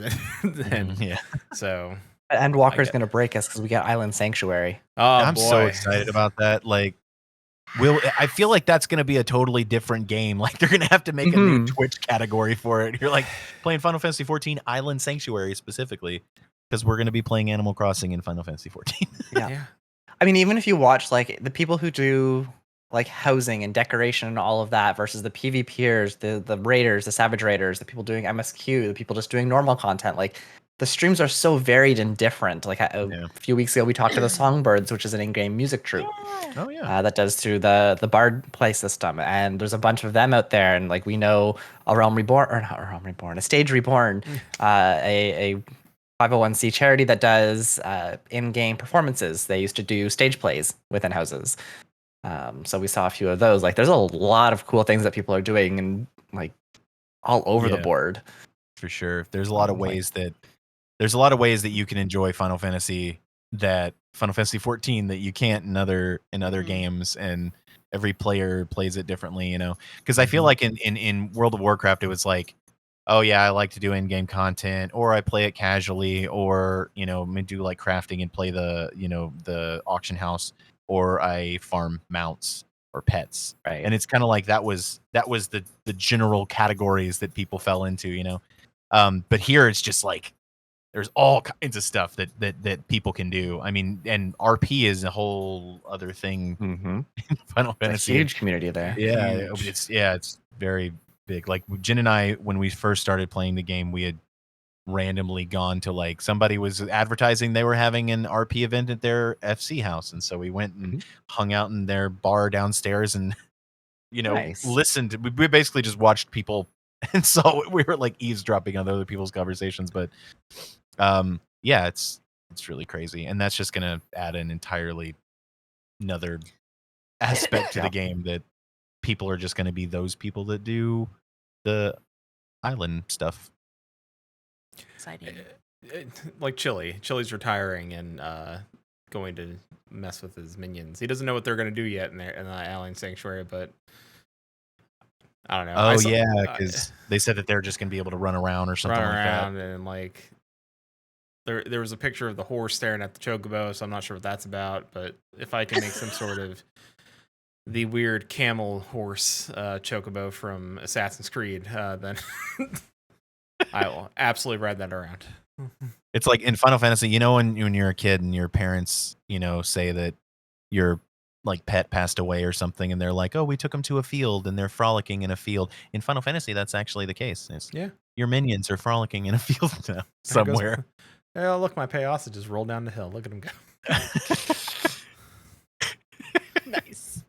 And Yeah. so Endwalker's get- going to break us because we get Island Sanctuary. oh I'm boy, so excited about that. Like, I feel like that's going to be a totally different game. Like, they're going to have to make a new Twitch category for it. You're like playing Final Fantasy 14 Island Sanctuary specifically because we're going to be playing Animal Crossing in Final Fantasy 14. Yeah. I mean, even if you watch like the people who do like housing and decoration and all of that versus the PvPers, the raiders, the savage raiders, the people doing MSQ, the people just doing normal content, like the streams are so varied and different. Like a few weeks ago, we talked to the Songbirds, which is an in-game music troupe. Oh yeah. That does through the Bard play system, and there's a bunch of them out there. And like we know a Realm Reborn, or not a Realm Reborn, a Stage Reborn, a 501c charity that does in-game performances. They used to do stage plays within houses. So we saw a few of those. Like there's a lot of cool things that people are doing and like all over the board. For sure. There's a lot of ways that you can enjoy Final Fantasy 14 that you can't in other games, and every player plays it differently, because I feel like in World of Warcraft it was like, oh yeah, I like to do in-game content, or I play it casually, or do like crafting and play the auction house, or I farm mounts or pets, right? And it's kind of like that was the general categories that people fell into, but here it's just like there's all kinds of stuff that people can do. I mean, and RP is a whole other thing in Final Fantasy. A huge community there. Yeah, it's very big. Like Jen and I, when we first started playing the game, we had randomly gone to like somebody was advertising they were having an RP event at their FC house, and so we went and hung out in their bar downstairs and listened. We basically just watched people, and so we were like eavesdropping on other people's conversations. But yeah, it's really crazy, and that's just gonna add an entirely another aspect to the game, that people are just gonna be those people that do the island stuff. Exciting. Like Chili's retiring and going to mess with his minions. He doesn't know what they're going to do yet in the Island Sanctuary, but I don't know. Oh, because they said that they're just going to be able to run around or something like that. And like there was a picture of the horse staring at the chocobo, so I'm not sure what that's about. But if I can make some sort of the weird camel horse chocobo from Assassin's Creed, then I will absolutely ride that around. It's like in Final Fantasy, when you're a kid and your parents, say that your like pet passed away or something, and they're like, oh, we took them to a field and they're frolicking in a field. In Final Fantasy, that's actually the case. Your minions are frolicking in a field now, somewhere. Oh, look, my Payosa just rolled down the hill. Look at him go. Nice.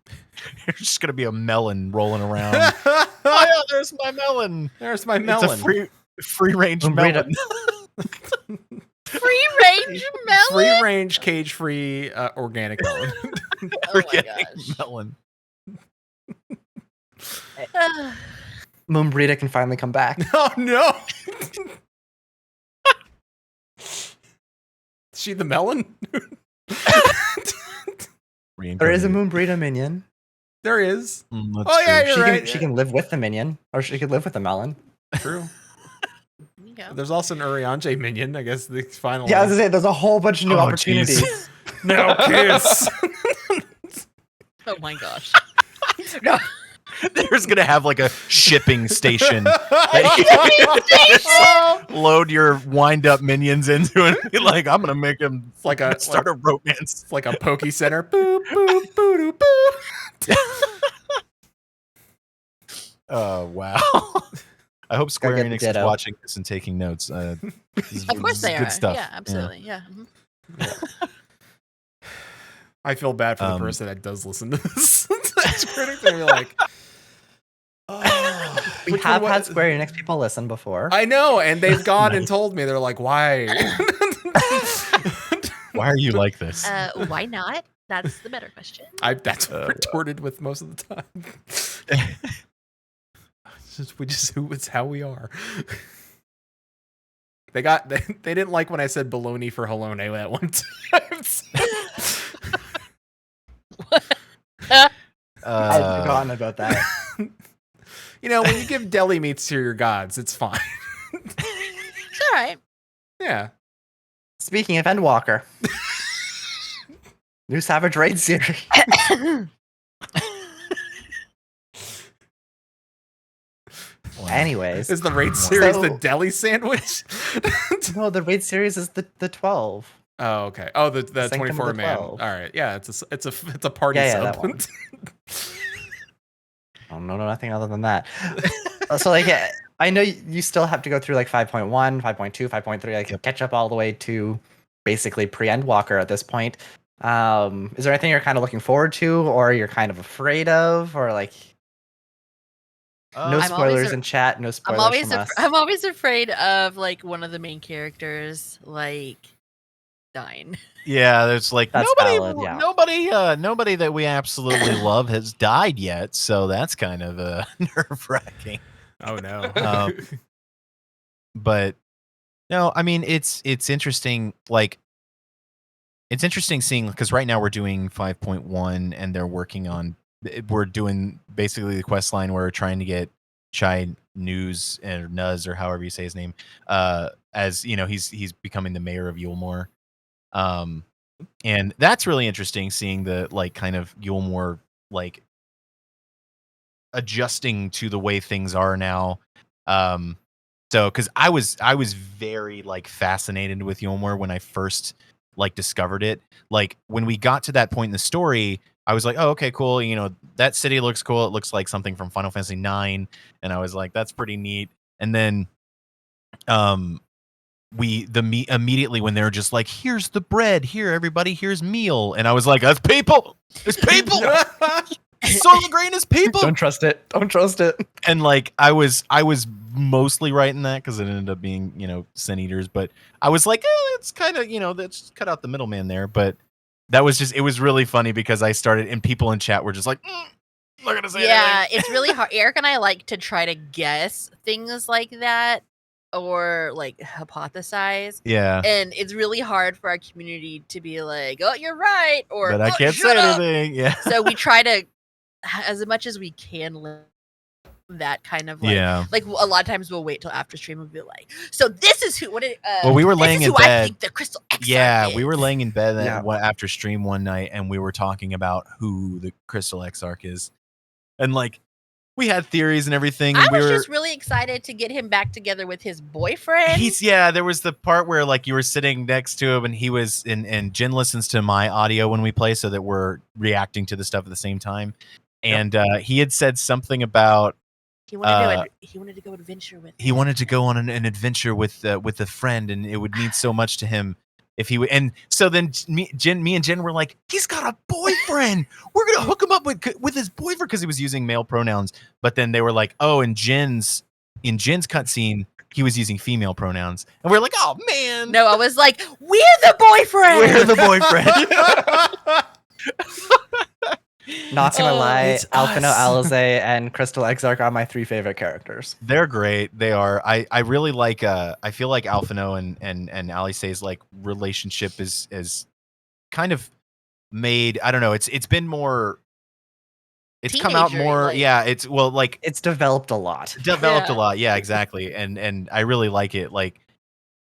There's just going to be a melon rolling around. Oh, yeah, there's my melon. There's my melon. It's a free-range melon. Free-range melon? Free-range, cage-free, organic melon. Organic melon. Moonbrita can finally come back. Oh, no. She the melon? There is a Moonbrita minion. There is. Yeah, you're right. She can live with the minion, or she could live with the melon. True. There's also an Urianger minion, I guess. The final. Yeah, I was gonna say there's a whole bunch of new opportunities. Now kiss. Oh my gosh. No. There's gonna have like a shipping station. Load your wind up minions into it. Be like, I'm gonna make them start a romance. It's like a Poke Center. Boop boop boop boop. Oh wow. I hope Square Enix is watching this and taking notes. Of course they are. Stuff. Yeah, absolutely. Yeah. I feel bad for the person that does listen to this. It's critically like, we have had Square Enix people listen before. I know, and they've gone and told me, they're like, why? Why are you like this? Why not? That's the better question. That's retorted with most of the time. It's how we are. They didn't like when I said baloney for Halone that one time. I'd forgotten about that. You know, when you give deli meats to your gods, it's fine. It's all right. Yeah. Speaking of Endwalker, new Savage Raid series. Wow. Anyways, Is the raid series the So- deli sandwich? no, the Raid series is the 12. Oh, okay. Oh, the Sanctum of 24 the man. 12. All right. Yeah, it's a party Yeah, sub. that one. I don't know nothing other than that. So like, I know you still have to go through like 5.1, 5.2, 5.3, like Yep. catch up all the way to basically pre-Endwalker at this point. Is there anything you're kind of looking forward to, or you're kind of afraid of, or like no I'm always spoilers a- in chat, no spoilers from us? I'm always afraid of like one of the main characters like dying. Yeah, there's like That's valid, yeah. nobody that we absolutely love has died yet, so that's kind of nerve wracking. Oh no. But no, I mean it's interesting. Like it's interesting seeing because right now we're doing 5.1 and they're working on. We're doing basically the quest line where we're trying to get Chai News or Nuz or however you say his name. As you know, he's becoming the mayor of Yulmore. And that's really interesting seeing the like kind of Yulmore like adjusting to the way things are now. So because I was very like fascinated with Yulmore when I first like discovered it. Like when we got to that point in the story, I was like, oh, okay, cool. You know, that city looks cool. It looks like something from Final Fantasy IX. And I was like, that's pretty neat. And then immediately when they were just like, here's the bread, here everybody, here's meal, and I was like, that's people, it's people. Solar Grain is people. Don't trust it. Don't trust it. And like I was mostly right in that because it ended up being, you know, Sin Eaters, but I was like, it's kind of, you know, let's cut out the middleman there. But that was just, it was really funny because I started and people in chat were just like, not gonna say Yeah, anything. it's really hard. Eric and I like to try to guess things like that or like hypothesize. Yeah, And it's really hard for our community to be like, oh, you're right. Or but I "Oh, can't shut say up." anything. Yeah. So we try to, as much as we can, live that kind of like, Yeah. like a lot of times we'll wait till after stream and be like, so this is who, what it, Well, we were this laying is in who I bed. think the Crystal X Yeah, is. we were laying in bed Yeah. after stream one night, and we were talking about who the Crystal Exarch is, and like we had theories and everything. I And was just really excited to get him back together with his boyfriend. there was the part where like you were sitting next to him, and he was and Jen listens to my audio when we play, so that we're reacting to the stuff at the same time. And he had said something about he wanted to go adventure with. he wanted to go on an adventure with a friend, and it would mean so much to him if he would. And so then me and Jen were like, he's got a boyfriend. We're gonna hook him up with his boyfriend because he was using male pronouns. But then they were like, oh, in Jen's cutscene, he was using female pronouns, and we're like, oh man, No, I was like, we're the boyfriend. we're the boyfriend. Not gonna lie, it's Alphino, us. Alize, and Crystal Exarch are my 3 favorite characters. They're great. They are. I really like. I feel like Alphino and Alice's like relationship is kind of made. I don't know. It's been more. It's come out Teenager-y, more. like- Yeah. It's well like It's developed a lot. developed a Yeah. lot. Yeah. Exactly. And I really like it. Like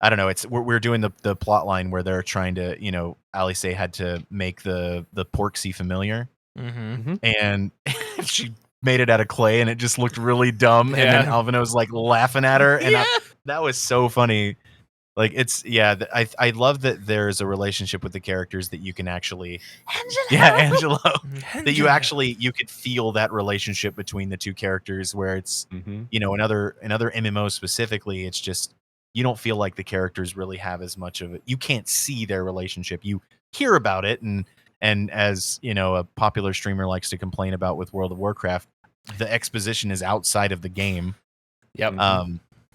I don't know. It's we're doing the plot line where they're trying to, you know, Alice had to make the Porksy familiar, Mm-hmm. and she made it out of clay, and it just looked really dumb. And then Yeah. Alvin was like laughing at her, and Yeah. that was so funny. Like it's I love that there's a relationship with the characters that you can actually Angelo that you could feel that relationship between the two characters where it's you know another MMO specifically it's just you don't feel like the characters really have as much of it. You can't see their relationship. You hear about it and as you know a popular streamer likes to complain about with World of Warcraft, the exposition is outside of the game. Yep.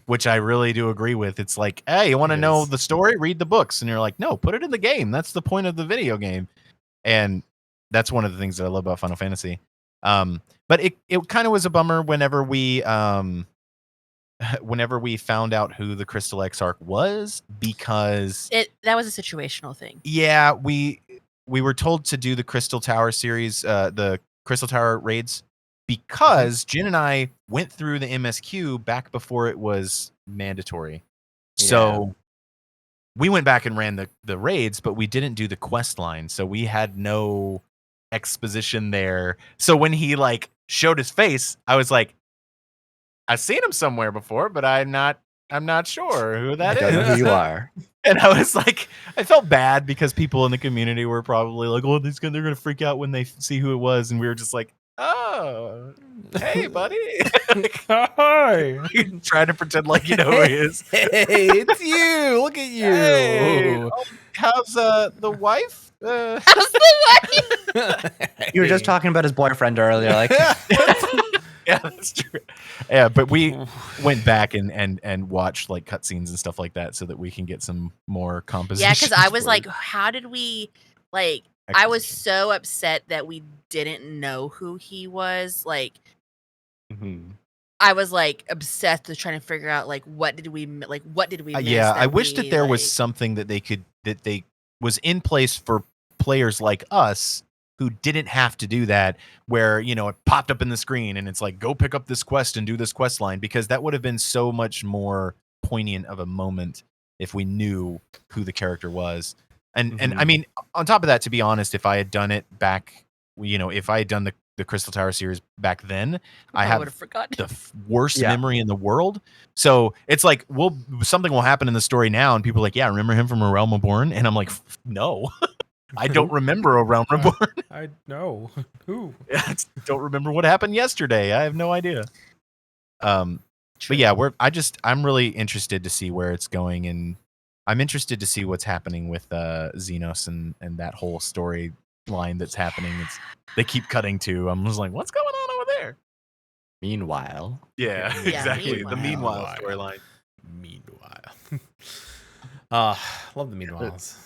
Which I really do agree with. It's like, hey, you want to It know is. the story? Read the books. And you're like, no, put it in the game. That's the point of the video game. And that's one of the things that I love about Final Fantasy. But it kind of was a bummer whenever we found out who the Crystal Exarch was, because that was a situational thing. yeah, we were told to do the Crystal Tower series, the Crystal Tower raids because Jin and I went through the MSQ back before it was mandatory. So we went back and ran the raids, but we didn't do the quest line. So we had no exposition there. So when he like showed his face, I was like, I've seen him somewhere before, but I'm not sure who that Don't know is. who you are. And I was like, I felt bad because people in the community were probably like, oh, they're gonna freak out when they see who it was. And we were just like, oh, hey, buddy. Hi. Trying to pretend like you know who he is. Hey, it's you. Look at you. Hey, how's the wife? How's the wife? You were just talking about his boyfriend earlier. Like, Yeah, that's true. Yeah, but we went back and watched like cutscenes and stuff like that so that we can get some more composition. Yeah, because I was like, how did we like? I was so upset that we didn't know who he was. Like, I was like obsessed with trying to figure out like what did we miss? Yeah, I wish that there was something that they was in place for players like us who didn't have to do that, where, you know, it popped up in the screen and it's like, go pick up this quest and do this quest line, because that would have been so much more poignant of a moment if we knew who the character was. And I mean, on top of that, to be honest, if I had done it back, you know, if I had done the Crystal Tower series back then, I would have forgotten. the worst memory in the world. So it's like, something will happen in the story now, and people are like, yeah, remember him from A Realm Reborn? And I'm like, no. I don't remember A Realm Reborn. I know. Who? I don't remember what happened yesterday. I have no idea. But yeah, I'm really interested to see where it's going, and I'm interested to see what's happening with Xenos and that whole story line that's happening. They keep cutting to. I'm just like, what's going on over there? meanwhile. Yeah, Yeah, exactly. meanwhile. The meanwhile storyline. Meanwhile. Love the meanwhiles.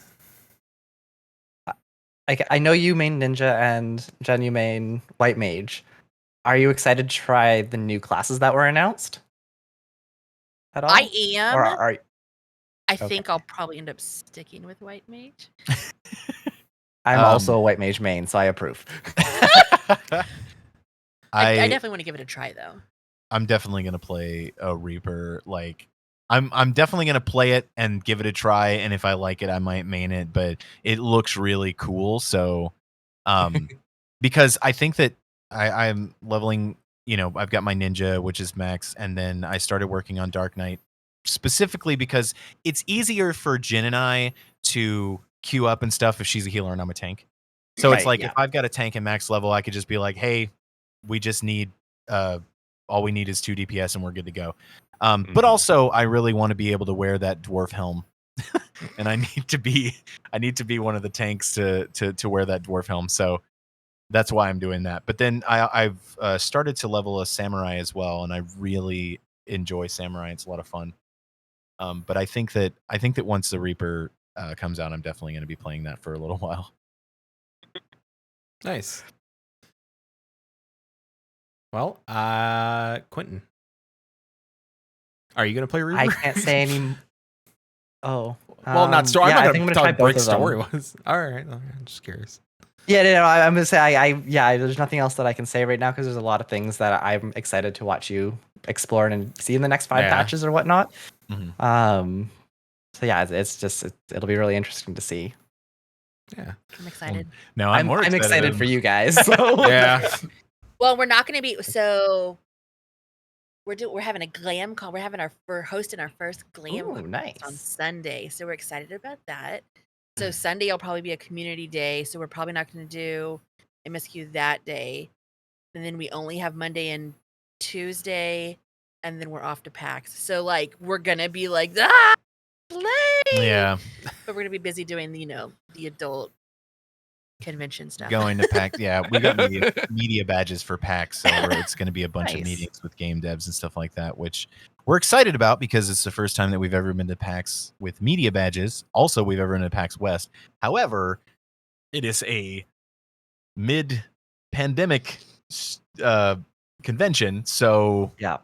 I know you main ninja and Jen, you main white mage. Are you excited to try the new classes that were announced at all? I am. Or are I think I'll probably end up sticking with white mage. I'm also a white mage main, so I approve. I definitely want to give it a try though. I'm definitely gonna play a Reaper. Like, I'm definitely gonna play it and give it a try, and if I like it, I might main it. But it looks really cool, so because I think that I'm leveling. You know, I've got my ninja, which is max, and then I started working on Dark Knight specifically because it's easier for Jin and I to queue up and stuff if she's a healer and I'm a tank. So it's like, if I've got a tank at max level, I could just be like, hey, we just need all we need is 2 DPS and we're good to go. But also, I really want to be able to wear that dwarf helm, and I need to be one of the tanks to wear that dwarf helm. So that's why I'm doing that. But then I've started to level a samurai as well, and I really enjoy samurai. It's a lot of fun. But I think that once the Reaper comes out, I'm definitely going to be playing that for a little while. Nice. Well, Quentin, are you gonna play Reaper? I can't say any. Oh, well, not story. yeah, I'm I not think I'm gonna gonna try talk break both of them. story was. All right, I'm just curious. Yeah, no, I'm gonna say there's nothing else that I can say right now because there's a lot of things that I'm excited to watch you explore and see in the next 5 patches or whatnot. So yeah, it'll be really interesting to see. Yeah, I'm excited. No, I'm excited for you guys. So. yeah. Well, we're not going to be so. We're having a glam con. We're hosting our first glam con nice. on Sunday, so we're excited about that. So Sunday will probably be a community day, so we're probably not going to do MSQ that day, and then we only have Monday and Tuesday, and then we're off to PAX. So like we're gonna be like play, Yeah, but we're gonna be busy doing the adult convention stuff. going to PAX. Yeah, we got media badges for PAX, so it's going to be a bunch of meetings with game devs and stuff like that, which we're excited about because it's the first time that we've ever been to PAX with media badges. Also, we've ever been to PAX West. However, it is a mid-pandemic convention, so yeah,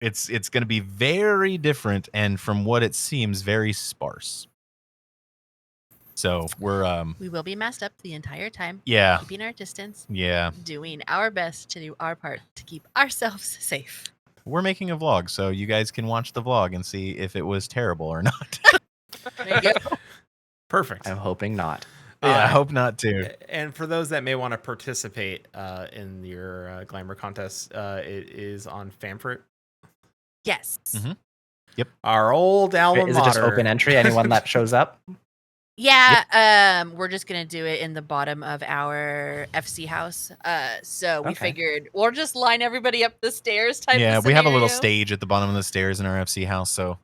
it's going to be very different, and from what it seems, very sparse. So we're We will be masked up the entire time, yeah. keeping our distance, Yeah. doing our best to do our part to keep ourselves safe. We're making a vlog, so you guys can watch the vlog and see if it was terrible or not. There you go. Perfect. I'm hoping not. Yeah, I hope not too. And for those that may want to participate in your glamour contest, it is on Famfrit. Yes. Mhm. Yep. Our old alma mater. Is it just open entry? Anyone that shows up? Yeah, we're just gonna do it in the bottom of our FC house. So we Okay. figured we'll just line everybody up the stairs type Yeah, of we have a little scenario. stage at the bottom of the stairs in our FC house, so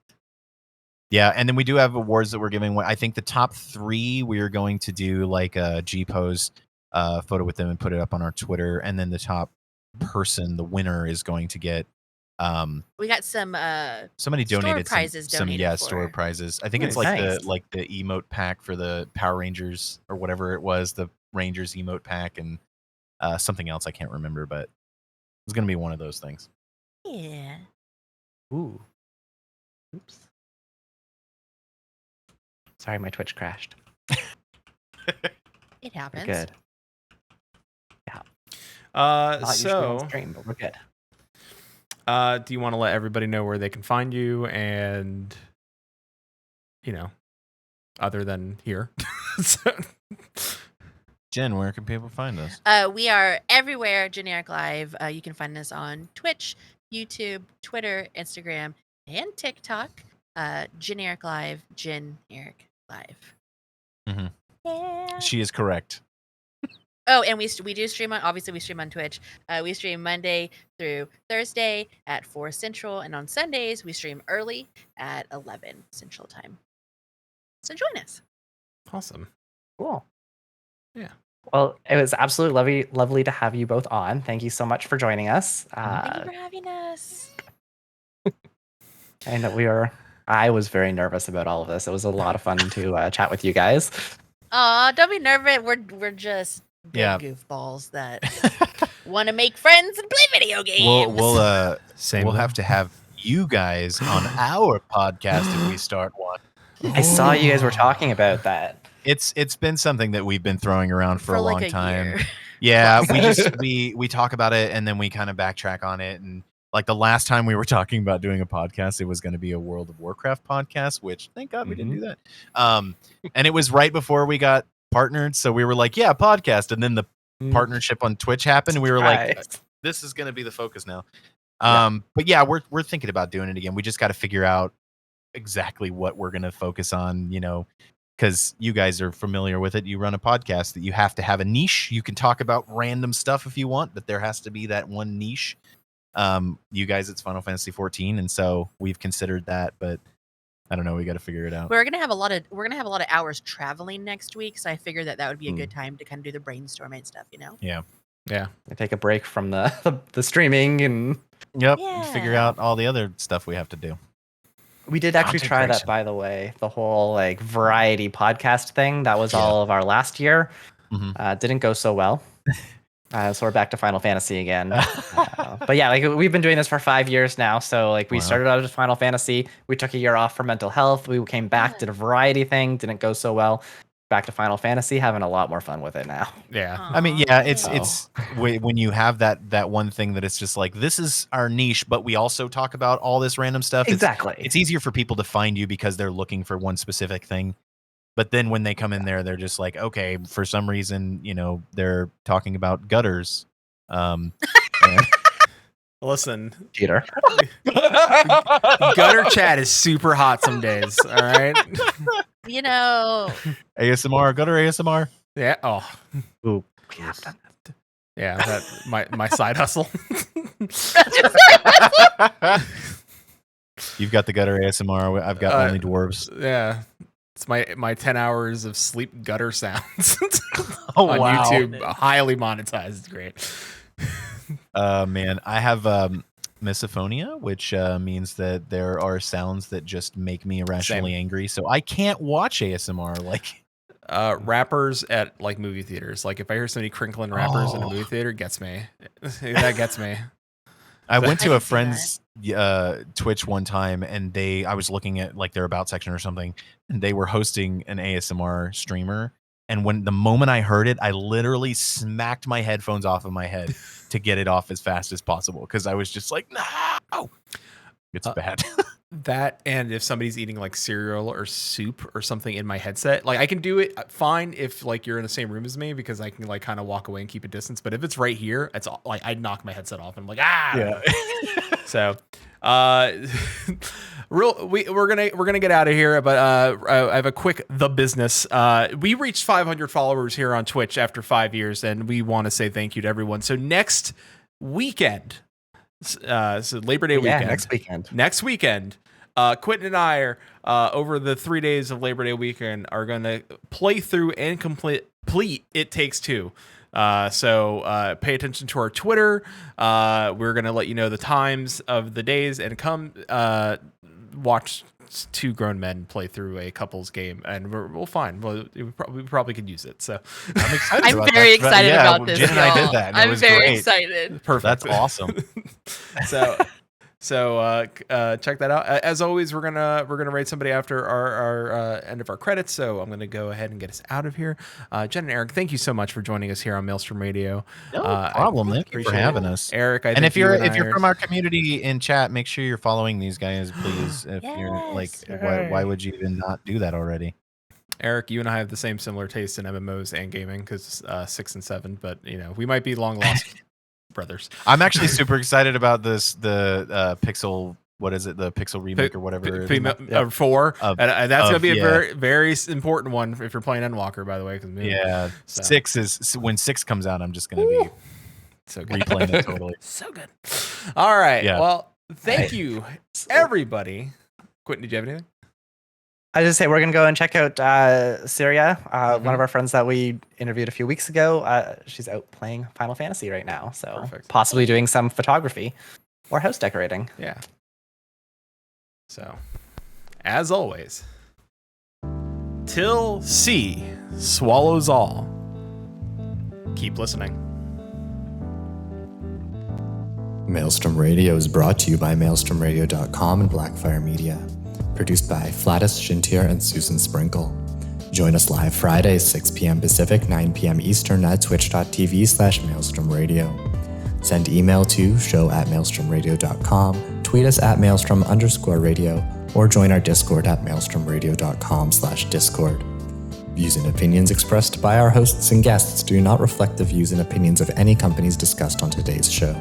yeah, and then we do have awards that we're giving. I think the top 3 we are going to do like a G pose photo with them and put it up on our Twitter, and then the top person, the winner, is going to get We got some somebody store donated prizes some donated store for. prizes. I think it's Nice. like the emote pack for the Power Rangers or whatever it was, the Rangers emote pack, and something else I can't remember, but it's gonna be one of those things. Yeah. Ooh. Oops. Sorry, my Twitch crashed. It happens. We're good. Not usually on So, stream, but we're good. do you want to let everybody know where they can find you and, other than here? Jen, where can people find us? We are everywhere, JenEricLive. You can find us on Twitch, YouTube, Twitter, Instagram, and TikTok. JenEricLive, JenEricLive. Mhm. Yeah. She is correct. Oh, and we do stream on. Obviously, we stream on Twitch. We stream Monday through Thursday at 4 Central, and on Sundays we stream early at 11 Central Time. So join us. Awesome. Cool. Yeah. Well, it was absolutely lovely to have you both on. Thank you so much for joining us. Thank you for having us. I know I was very nervous about all of this. It was a lot of fun to chat with you guys. Aw, don't be nervous. We're just big Yeah. goofballs that want to make friends and play video games. We'll have to have you guys on our podcast if we start one. I saw you guys were talking about that. It's been something that we've been throwing around for a like long time. year. Yeah, we talk about it and then we kind of backtrack on it. And like the last time we were talking about doing a podcast, it was going to be a World of Warcraft podcast, which thank God we didn't do that. And it was right before we got partnered, so we were like, yeah, podcast. And then the partnership on Twitch happened, and we were like, this is going to be the focus now. But yeah, we're thinking about doing it again. We just got to figure out exactly what we're going to focus on, because you guys are familiar with it. You run a podcast that you have to have a niche. You can talk about random stuff if you want, but there has to be that one niche. You guys, it's Final Fantasy 14, and so we've considered that, but I don't know. We got to figure it out. We're gonna have a lot of hours traveling next week, so I figured that would be a good time to kind of do the brainstorming stuff. Yeah. I take a break from the streaming and Figure out all the other stuff we have to do. we did actually try that, by the way, the whole like variety podcast thing. That was all of our last year. Didn't go so well. So we're back to Final Fantasy again. But yeah, like we've been doing this for 5 years now. So like we started out as Final Fantasy. We took a year off for mental health. We came back, did a variety thing. Didn't go so well. Back to Final Fantasy, having a lot more fun with it now. Yeah. I mean, yeah, it's when you have that one thing that it's just like, this is our niche, but we also talk about all this random stuff. Exactly. It's easier for people to find you because they're looking for one specific thing. But then when they come in there, they're just like, okay, for some reason, they're talking about gutters. Listen, Peter. gutter chat is super hot some days. All right. ASMR, gutter ASMR. Yeah. Oh. Ooh. Yeah. That my side hustle. You've got the gutter ASMR. I've got only dwarves. Yeah. It's my 10 hours of sleep gutter sounds on YouTube. Highly monetized. It's great. Man, I have misophonia, which means that there are sounds that just make me irrationally angry. So I can't watch ASMR. Like rappers at like movie theaters. Like if I hear somebody crinkling rappers in a movie theater, it gets me. That gets me. I went to a friend's Twitch one time, and I was looking at like their about section or something, and they were hosting an ASMR streamer. And the moment I heard it, I literally smacked my headphones off of my head to get it off as fast as possible, because I was just like, no, it's bad. That, and if somebody's eating like cereal or soup or something in my headset, like I can do it fine if like you're in the same room as me, because I can like kind of walk away and keep a distance. But if it's right here, it's like I'd knock my headset off and I'm like, Yeah. So we're gonna get out of here, but I have a quick business. We reached 500 followers here on Twitch after 5 years, and we want to say thank you to everyone. So next weekend, so Labor Day weekend. Next weekend, Quentin and I are over the 3 days of Labor Day weekend are gonna play through and complete It Takes Two. So pay attention to our Twitter. We're gonna let you know the times of the days, and come watch two grown men play through a couples game, and we'll find. Well, we probably could use it. So I'm excited. I'm very excited about this. Jen and I did that. And I'm it was very great. excited. Perfect. That's awesome. So check that out. As always, we're gonna rate somebody after our end of our credits. So I'm gonna go ahead and get us out of here. Jen and Eric, thank you so much for joining us here on Maelstrom Radio. No problem. Thank you for having us, Eric. And if you're from our community in chat, make sure you're following these guys, please. If you're like, why would you even not do that already? Eric, you and I have the same similar taste in MMOs and gaming, because 6 and 7. But we might be long lost brothers. I'm actually super excited about the Pixel. What is it? The Pixel remake or whatever. 4, and that's gonna be a very, very important one if you're playing Endwalker, by the way. Yeah, 6 is when 6 comes out. I'm just gonna be so good. replaying it totally. So good. All right. Yeah. Well, thank you, everybody. Quentin, did you have anything? I just say we're gonna go and check out Syria, one of our friends that we interviewed a few weeks ago. She's out playing Final Fantasy right now, so possibly doing some photography or house decorating. Yeah. So, as always, till C swallows all. Keep listening. Maelstrom Radio is brought to you by MaelstromRadio.com and Blackfire Media. Produced by Flatus, Shintir, and Susan Sprinkle. Join us live Fridays, 6 p.m. Pacific, 9 p.m. Eastern at twitch.tv/Maelstrom Radio. Send email to show@maelstromradio.com, tweet us at maelstrom_radio, or join our Discord at maelstromradio.com/discord. Views and opinions expressed by our hosts and guests do not reflect the views and opinions of any companies discussed on today's show.